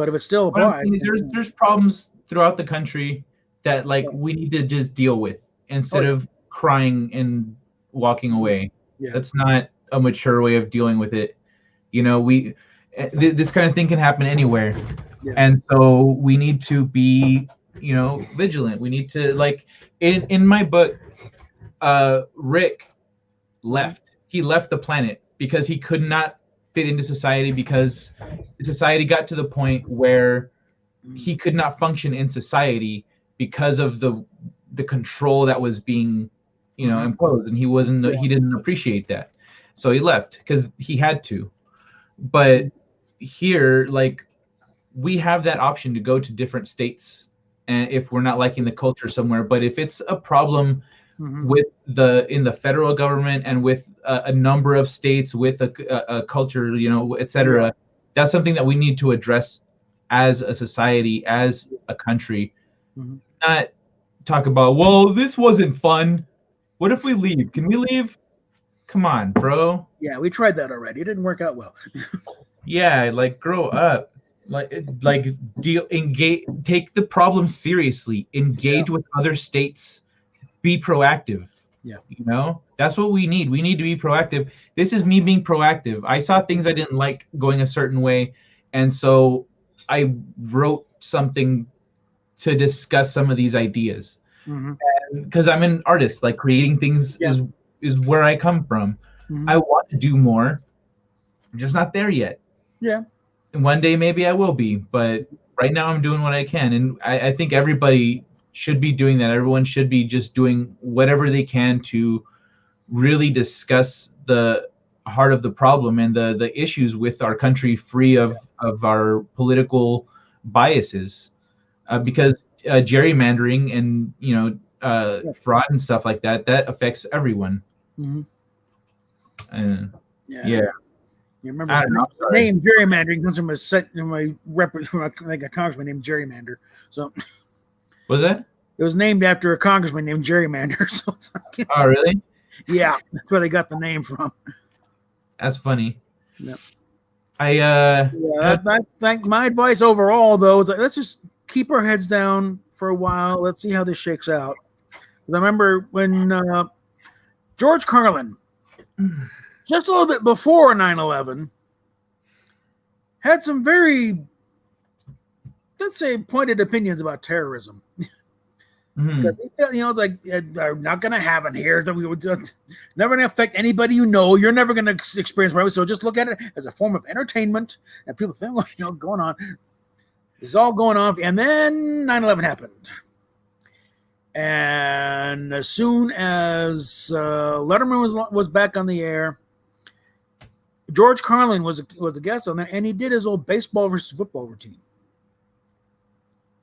if it still applies, there's problems throughout the country that we need to just deal with instead of crying and walking away. Yeah. That's not a mature way of dealing with it. This kind of thing can happen anywhere. Yeah. And so we need to be, vigilant. We need to in my book, Rick left. He left the planet because he could not fit into society, because society got to the point where he could not function in society because of the control that was being imposed, and he didn't appreciate that, so he left because he had to. But here, we have that option to go to different states, and if we're not liking the culture somewhere. But if it's a problem with in the federal government and with a number of states with a culture, etc., that's something that we need to address as a society, as a country. Not talk about, well, this wasn't fun. What if we leave? Can we leave? Come on, bro. Yeah, we tried that already. It didn't work out well. Yeah, grow up. Engage, take the problem seriously. Engage with other states. Be proactive. Yeah. That's what we need. We need to be proactive. This is me being proactive. I saw things I didn't like going a certain way, and so I wrote something to discuss some of these ideas. Because I'm an artist, creating things is where I come from. I want to do more. I'm just not there yet. Yeah. And one day maybe I will be, but right now I'm doing what I can. And I think everybody should be doing that. Everyone should be just doing whatever they can to really discuss the heart of the problem and the issues with our country, free of our political biases. Because gerrymandering and fraud and stuff like that affects everyone. Yeah. You remember the name gerrymandering comes from a congressman named Gerrymander. So was that? It was named after a congressman named Gerrymander. So oh, really? Yeah, that's where they got the name from. That's funny. Yeah. I think my advice overall though is let's just keep our heads down for a while. Let's see how this shakes out. I remember when George Carlin, just a little bit before 9/11, had some very, let's say, pointed opinions about terrorism. They're not going to happen here. That we would never going to affect anybody You're never going to experience problems. So just look at it as a form of entertainment. And people think, going on. This is all going on. And then 9/11 happened. And as soon as Letterman was back on the air, George Carlin was a guest on there, and he did his old baseball versus football routine.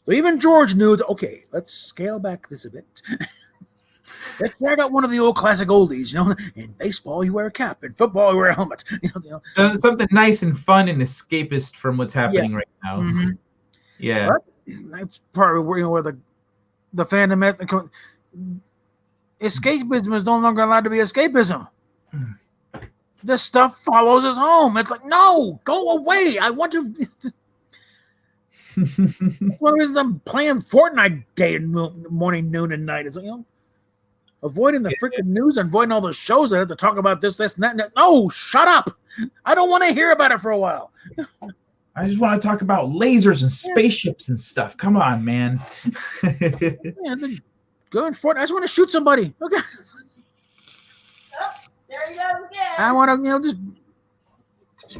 So even George knew that, okay, let's scale back this a bit. Let's drag out one of the old classic oldies. In baseball you wear a cap, in football you wear a helmet. So something nice and fun and escapist from what's happening right now. Mm-hmm. Yeah, but that's probably where the fandom. Escapism is no longer allowed to be escapism. This stuff follows us home. It's like, no, go away. I want to. What is them playing Fortnite day and morning, noon, and night? It's like, avoiding the freaking news and avoiding all those shows that have to talk about this, and that. No, shut up. I don't want to hear about it for a while. I just want to talk about lasers and spaceships and stuff. Come on, man. Go in Fortnite. I just want to shoot somebody. Okay. Oh, there you go again. I want to, just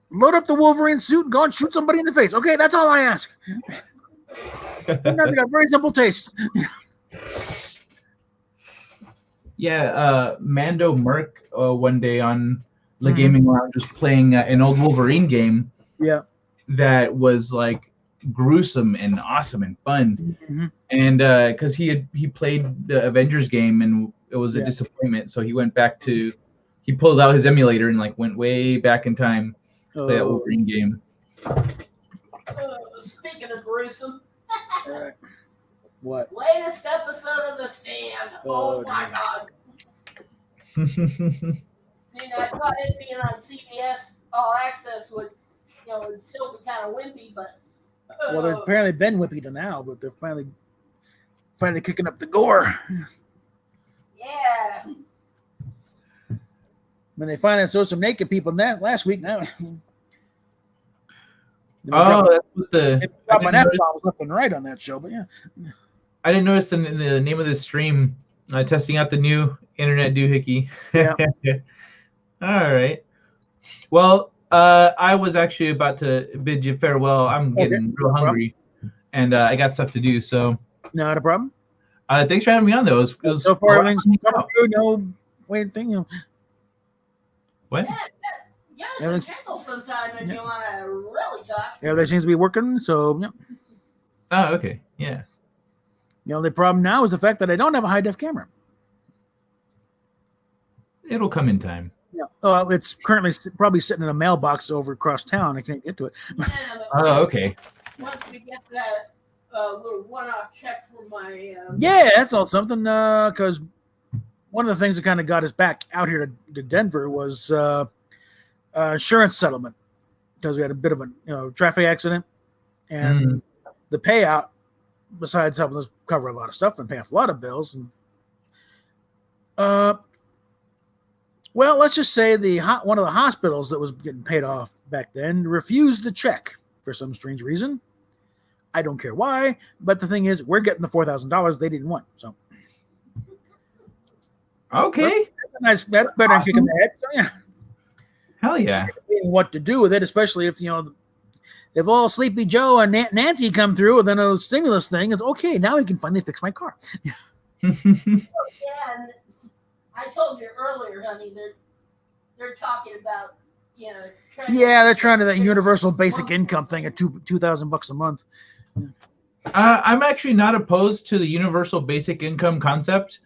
load up the Wolverine suit and go and shoot somebody in the face. Okay, that's all I ask. Sometimes you got very simple taste. Yeah, Mando Merc one day on the Gaming Lounge was playing an old Wolverine game. Yeah. That was like gruesome and awesome and fun. Mm-hmm. And because he played the Avengers game and it was a disappointment, so he pulled out his emulator and like went way back in time to play that Wolverine game. Speaking of gruesome, what? Latest episode of The Stand. Oh my God! I thought it being on CBS All Access would still be kind of wimpy, but well, they've apparently been wimpy to now, but they're finally kicking up the gore. Yeah. When they finally saw some naked people last week, now. That's what they dropping F-bombs left and right on that show, but yeah. I didn't notice in the name of this stream, testing out the new internet doohickey. Yeah. All right. Well, I was actually about to bid you farewell. I'm getting real hungry, and I got stuff to do. So not a problem. Thanks for having me on, though. It was so far, everything's coming through. No weird thing. What? Yeah, some tickle sometime if you want to really talk. Everything seems to be working. So yeah. Oh, okay. Yeah. The only problem now is the fact that I don't have a high def camera. It'll come in time. Yeah. Oh, it's currently probably sitting in a mailbox over across town. I can't get to it. Oh, okay. Once we get that little one-off check from my yeah, that's all something. Because one of the things that kind of got us back out here to Denver was insurance settlement, because we had a bit of a traffic accident, and the payout, besides helping us cover a lot of stuff and pay off a lot of bills, and well, let's just say one of the hospitals that was getting paid off back then refused the check for some strange reason. I don't care why, but the thing is, we're getting the $4,000 they didn't want. So, okay, that's better than kicking the head. So, yeah, hell yeah. What to do with it, especially if if all Sleepy Joe and Nancy come through, and then a stimulus thing is okay. Now we can finally fix my car. Yeah, and I told you earlier, honey, they're talking about they're trying to that universal basic income thing at $2,000 a month. I'm actually not opposed to the universal basic income concept.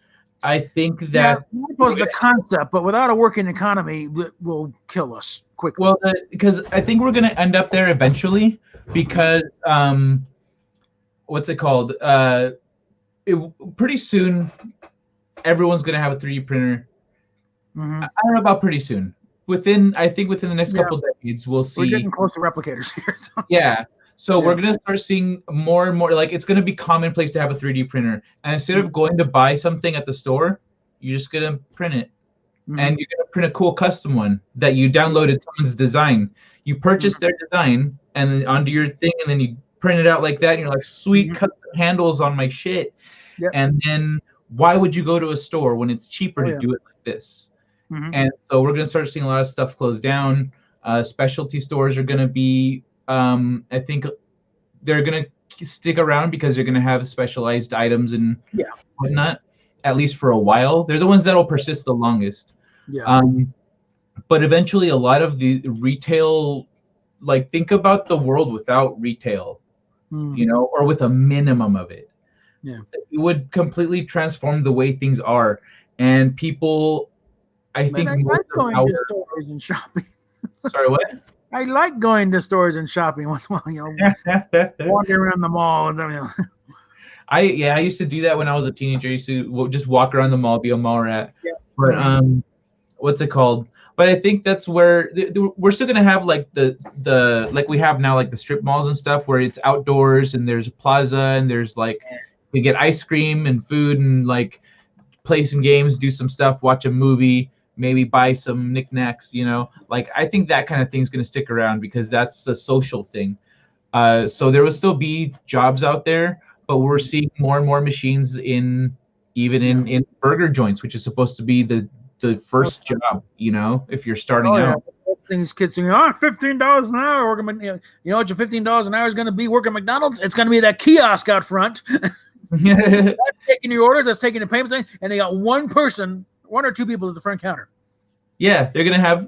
I think that I'm not opposed to the concept, but without a working economy, it will kill us quickly. Well, because I think we're going to end up there eventually, because what's it called? Pretty soon, everyone's going to have a 3D printer. Mm-hmm. I don't know about pretty soon. I think within the next couple of decades, we'll see. We're getting close to replicators here. So. Yeah. So we're going to start seeing more and more, like it's going to be commonplace to have a 3D printer. And instead of going to buy something at the store, you're just going to print it. Mm-hmm. And you're going to print a cool custom one that you downloaded someone's design. You purchase their design and onto your thing, and then you print it out like that. And you're like, sweet custom handles on my shit. Yep. And then why would you go to a store when it's cheaper to do it like this? Mm-hmm. And so we're going to start seeing a lot of stuff close down. Specialty stores are going to be, I think they're going to stick around because they're going to have specialized items and whatnot, at least for a while. They're the ones that will persist the longest. Yeah. But eventually a lot of the retail, like think about the world without retail, or with a minimum of it. Yeah. It would completely transform the way things are, and people, I Man, think I most like of going to stores and shopping. sorry, what? I like going to stores and shopping once in a while, wandering around the mall and I used to do that when I was a teenager. I used to just walk around the mall, be a mall rat. Yeah. But what's it called? But I think that's where we're still gonna have like the like we have now, like the strip malls and stuff, where it's outdoors and there's a plaza and there's like you get ice cream and food and like play some games, do some stuff, watch a movie, maybe buy some knickknacks. Like I think that kind of thing's gonna stick around because that's a social thing. So there will still be jobs out there, but we're seeing more and more machines in burger joints, which is supposed to be the first job, if you're starting out. Things kids saying, $15 an hour. Working, you know what your $15 an hour is going to be working at McDonald's? It's going to be that kiosk out front. That's taking your orders, that's taking the payments, and they got one or two people at the front counter. Yeah, they're gonna have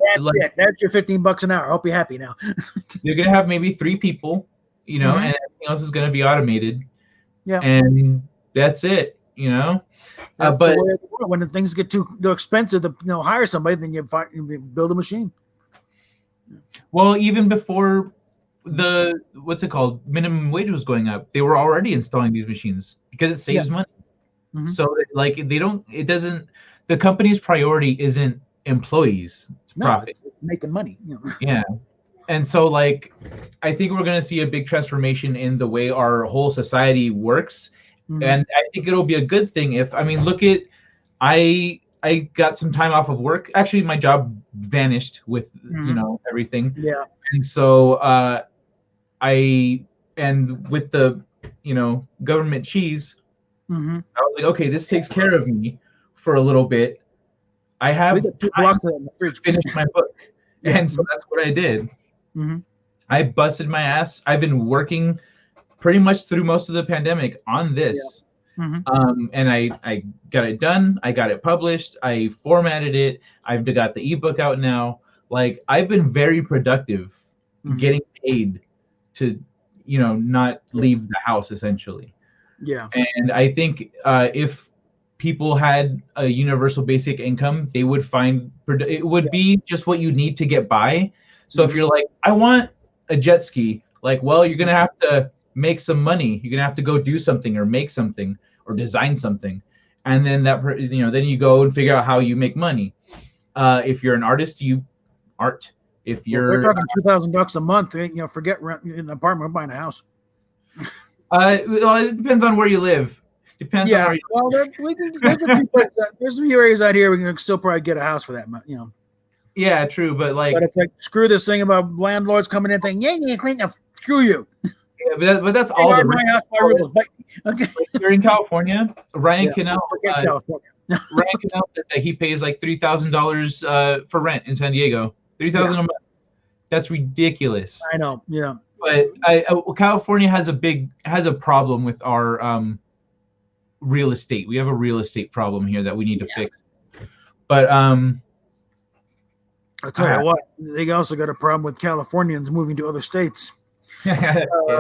that's your $15 an hour. I hope you're happy now. You're gonna have maybe 3 people, and everything else is gonna be automated. Yeah, and that's it. But when things get too expensive to hire somebody, then you build a machine. Well, even before the minimum wage was going up, they were already installing these machines because it saves money. Mm-hmm. So like the company's priority isn't employees, it's profit. It's making money. Yeah. And so like I think we're going to see a big transformation in the way our whole society works. Mm-hmm. And I think it'll be a good thing look at I got some time off of work. Actually, my job vanished with everything. Yeah. And so with the government cheese, I was like, okay, this takes care of me for a little bit. I have time to finish my book. And so that's what I did. Mm-hmm. I busted my ass. I've been working pretty much through most of the pandemic on this. Yeah. Mm-hmm. And I got it done. I got it published. I formatted it. I've got the ebook out now. Like I've been very productive getting paid to, not leave the house essentially. Yeah. And I think if people had a universal basic income, they would find it would be just what you need to get by. So if you're like, I want a jet ski, like, well, you're going to have to make some money. You're going to have to go do something or make something or design something. And then then you go and figure out how you make money. If you're an artist, you art. If you're talking $2,000 a month, forget rent in an apartment, buying a house. Well, it depends on where you live. Depends on where you live. There's a few areas out here we can still probably get a house for that, Yeah, true, but it's like screw this thing about landlords coming in saying, clean up, screw you. Yeah, but that's all the my house, my rules. Okay. Like here in California, Ryan Cannell. California. Ryan Cannell said that he pays like $3,000 for rent in San Diego. $3,000 a month. That's ridiculous. I know. Yeah. But California has a problem with our real estate. We have a real estate problem here that we need to fix. But I'll tell you what, they also got a problem with Californians moving to other states. Out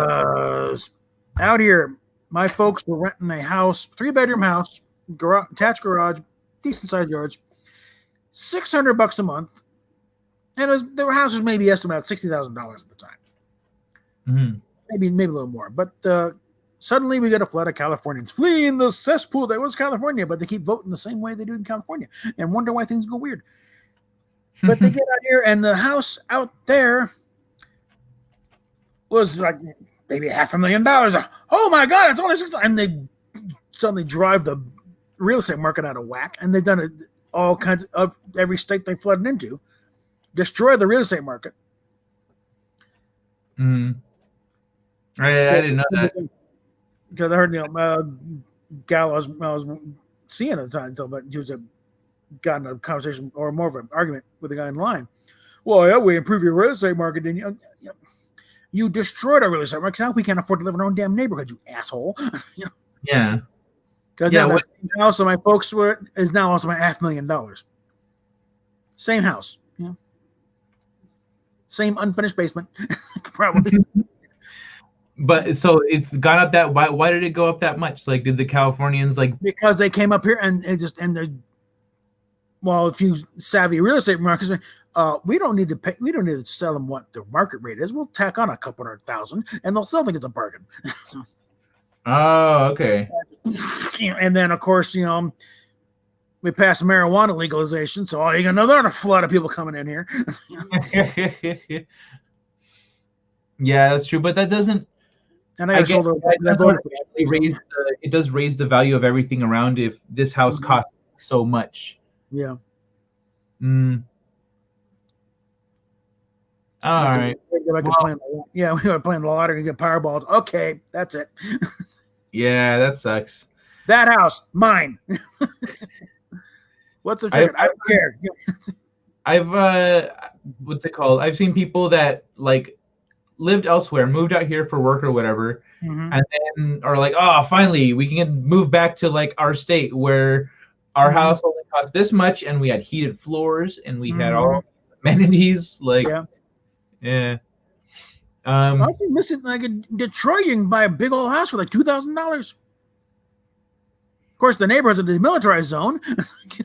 here, my folks were renting a house, 3-bedroom house, attached garage, decent sized yards, $600 a month, and their house was maybe estimated $60,000 at the time. Mm-hmm. Maybe a little more, but suddenly we got a flood of Californians fleeing the cesspool that was California, but they keep voting the same way they do in California and wonder why things go weird. But they get out here, and the house out there was like maybe $500,000. Oh my God, it's only $6,000. And they suddenly drive the real estate market out of whack, and they've done it all kinds of every state they flooded into, destroy the real estate market. Mm. I didn't know that. Because I heard gal I was seeing at the time, but she was got in a conversation or more of an argument with the guy in line. Well, yeah, we improve your real estate market, didn't you? You destroyed our real estate market. Now we can't afford to live in our own damn neighborhood, you asshole. Yeah. Because now the house of my folks is now also my $500,000. Same house. Same unfinished basement. Probably. But so it's gone up that. Why did it go up that much? Like, did the Californians like? Because they came up here and well, if you savvy real estate markets, we don't need to pay. We don't need to sell them what the market rate is. We'll tack on a couple $100,000, and they'll still think it's a bargain. Oh, okay. And then, of course, we passed marijuana legalization, so you got another flood of people coming in here. Yeah, that's true, but that doesn't. And I guess it does raise the value of everything around if this house costs so much. Yeah. All right. Yeah, we were playing the lottery and get Powerballs. Okay, that's it. Yeah, that sucks. That house, mine. What's the ticket? I don't care. What's it called? I've seen people that like lived elsewhere, moved out here for work or whatever, and then are like, oh, finally we can move back to like our state where our house only cost this much, and we had heated floors and we had all amenities. Like, yeah. I think listen, like in Detroit, you can buy a big old house for like $2,000. Of course, the neighborhood's a demilitarized zone.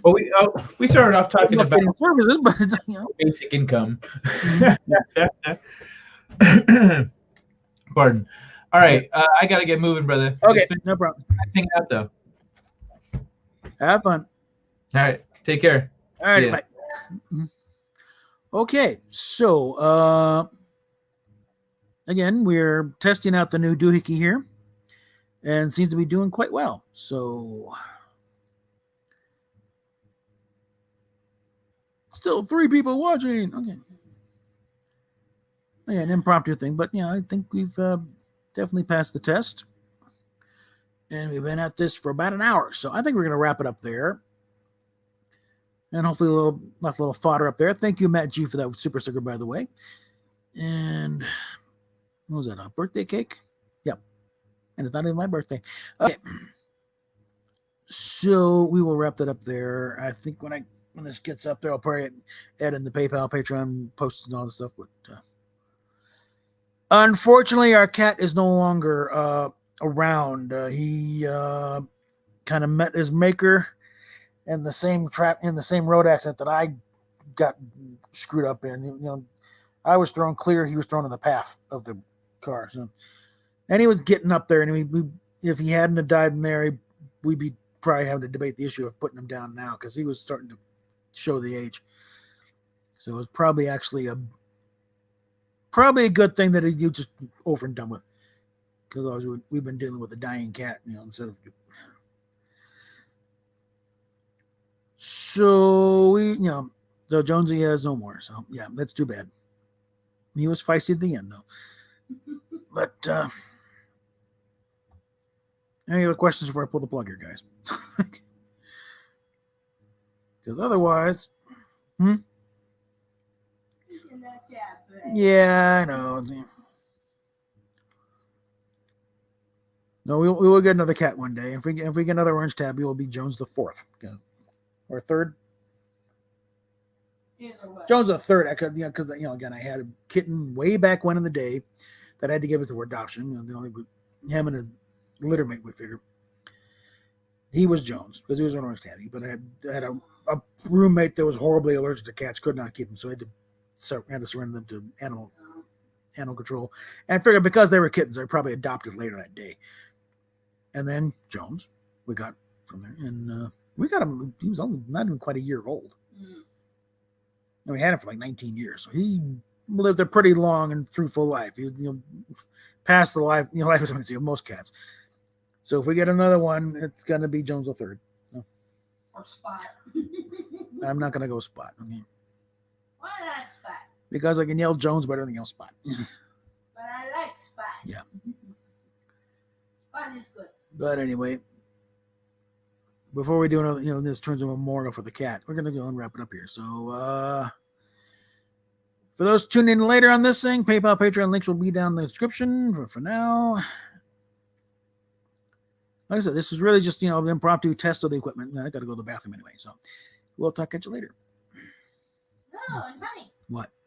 Well, we started off talking about services, but basic income. Pardon. All right, I gotta get moving, brother. Okay, no problem. Hang out though. Have fun. All right, take care. All right, bye. Okay, so again, we're testing out the new doohickey here, and seems to be doing quite well. So still 3 people watching. Okay. Yeah, an impromptu thing, but I think we've definitely passed the test. And we've been at this for about an hour. So I think we're going to wrap it up there. And hopefully left a little fodder up there. Thank you, Matt G, for that super sticker, by the way. And what was that, a birthday cake? Yep. And it's not even my birthday. Okay. So we will wrap that up there. I think when this gets up there, I'll probably add in the PayPal, Patreon posts and all this stuff. But unfortunately, our cat is no longer around. He kind of met his maker in the same road accident that I got screwed up in. I was thrown clear, he was thrown in the path of the car. So, and he was getting up there, and if he hadn't have died in there, we'd be probably having to debate the issue of putting him down now because he was starting to show the age. So it was probably actually a good thing that you just over and done with, because we've been dealing with a dying cat, instead of. So so Jonesy has no more. So yeah, that's too bad. He was feisty at the end though. But any other questions before I pull the plug here, guys? Because otherwise, yeah, I know. No, we will get another cat one day. If we get another orange tabby, it will be Jones the 4th. Or 3rd. Jones the 3rd. Because again, I had a kitten way back when in the day that I had to give it for adoption. Him and a litter mate we figured. He was Jones because he was an orange tabby, but I had a roommate that was horribly allergic to cats, could not keep him, so I had to surrender them to animal control. And I figured because they were kittens, they were probably adopted later that day. And then Jones, we got from there, and we got him. He was only not even quite a year old. And we had him for like 19 years, so he lived a pretty long and fruitful life. He past the life expectancy of most cats. So if we get another one, it's gonna be Jones the 3rd. Or Spot. I'm not gonna go Spot. Why not Spot? Because I can yell Jones better than yell Spot. But I like Spot. Yeah. Spot is good. But anyway, before we do another, this turns into a memorial for the cat, we're gonna go and wrap it up here. So for those tuning in later on this thing, PayPal, Patreon links will be down in the description. For now, like I said, this is really just an impromptu test of the equipment. I got to go to the bathroom anyway, so we'll talk at you later. No, and honey. What?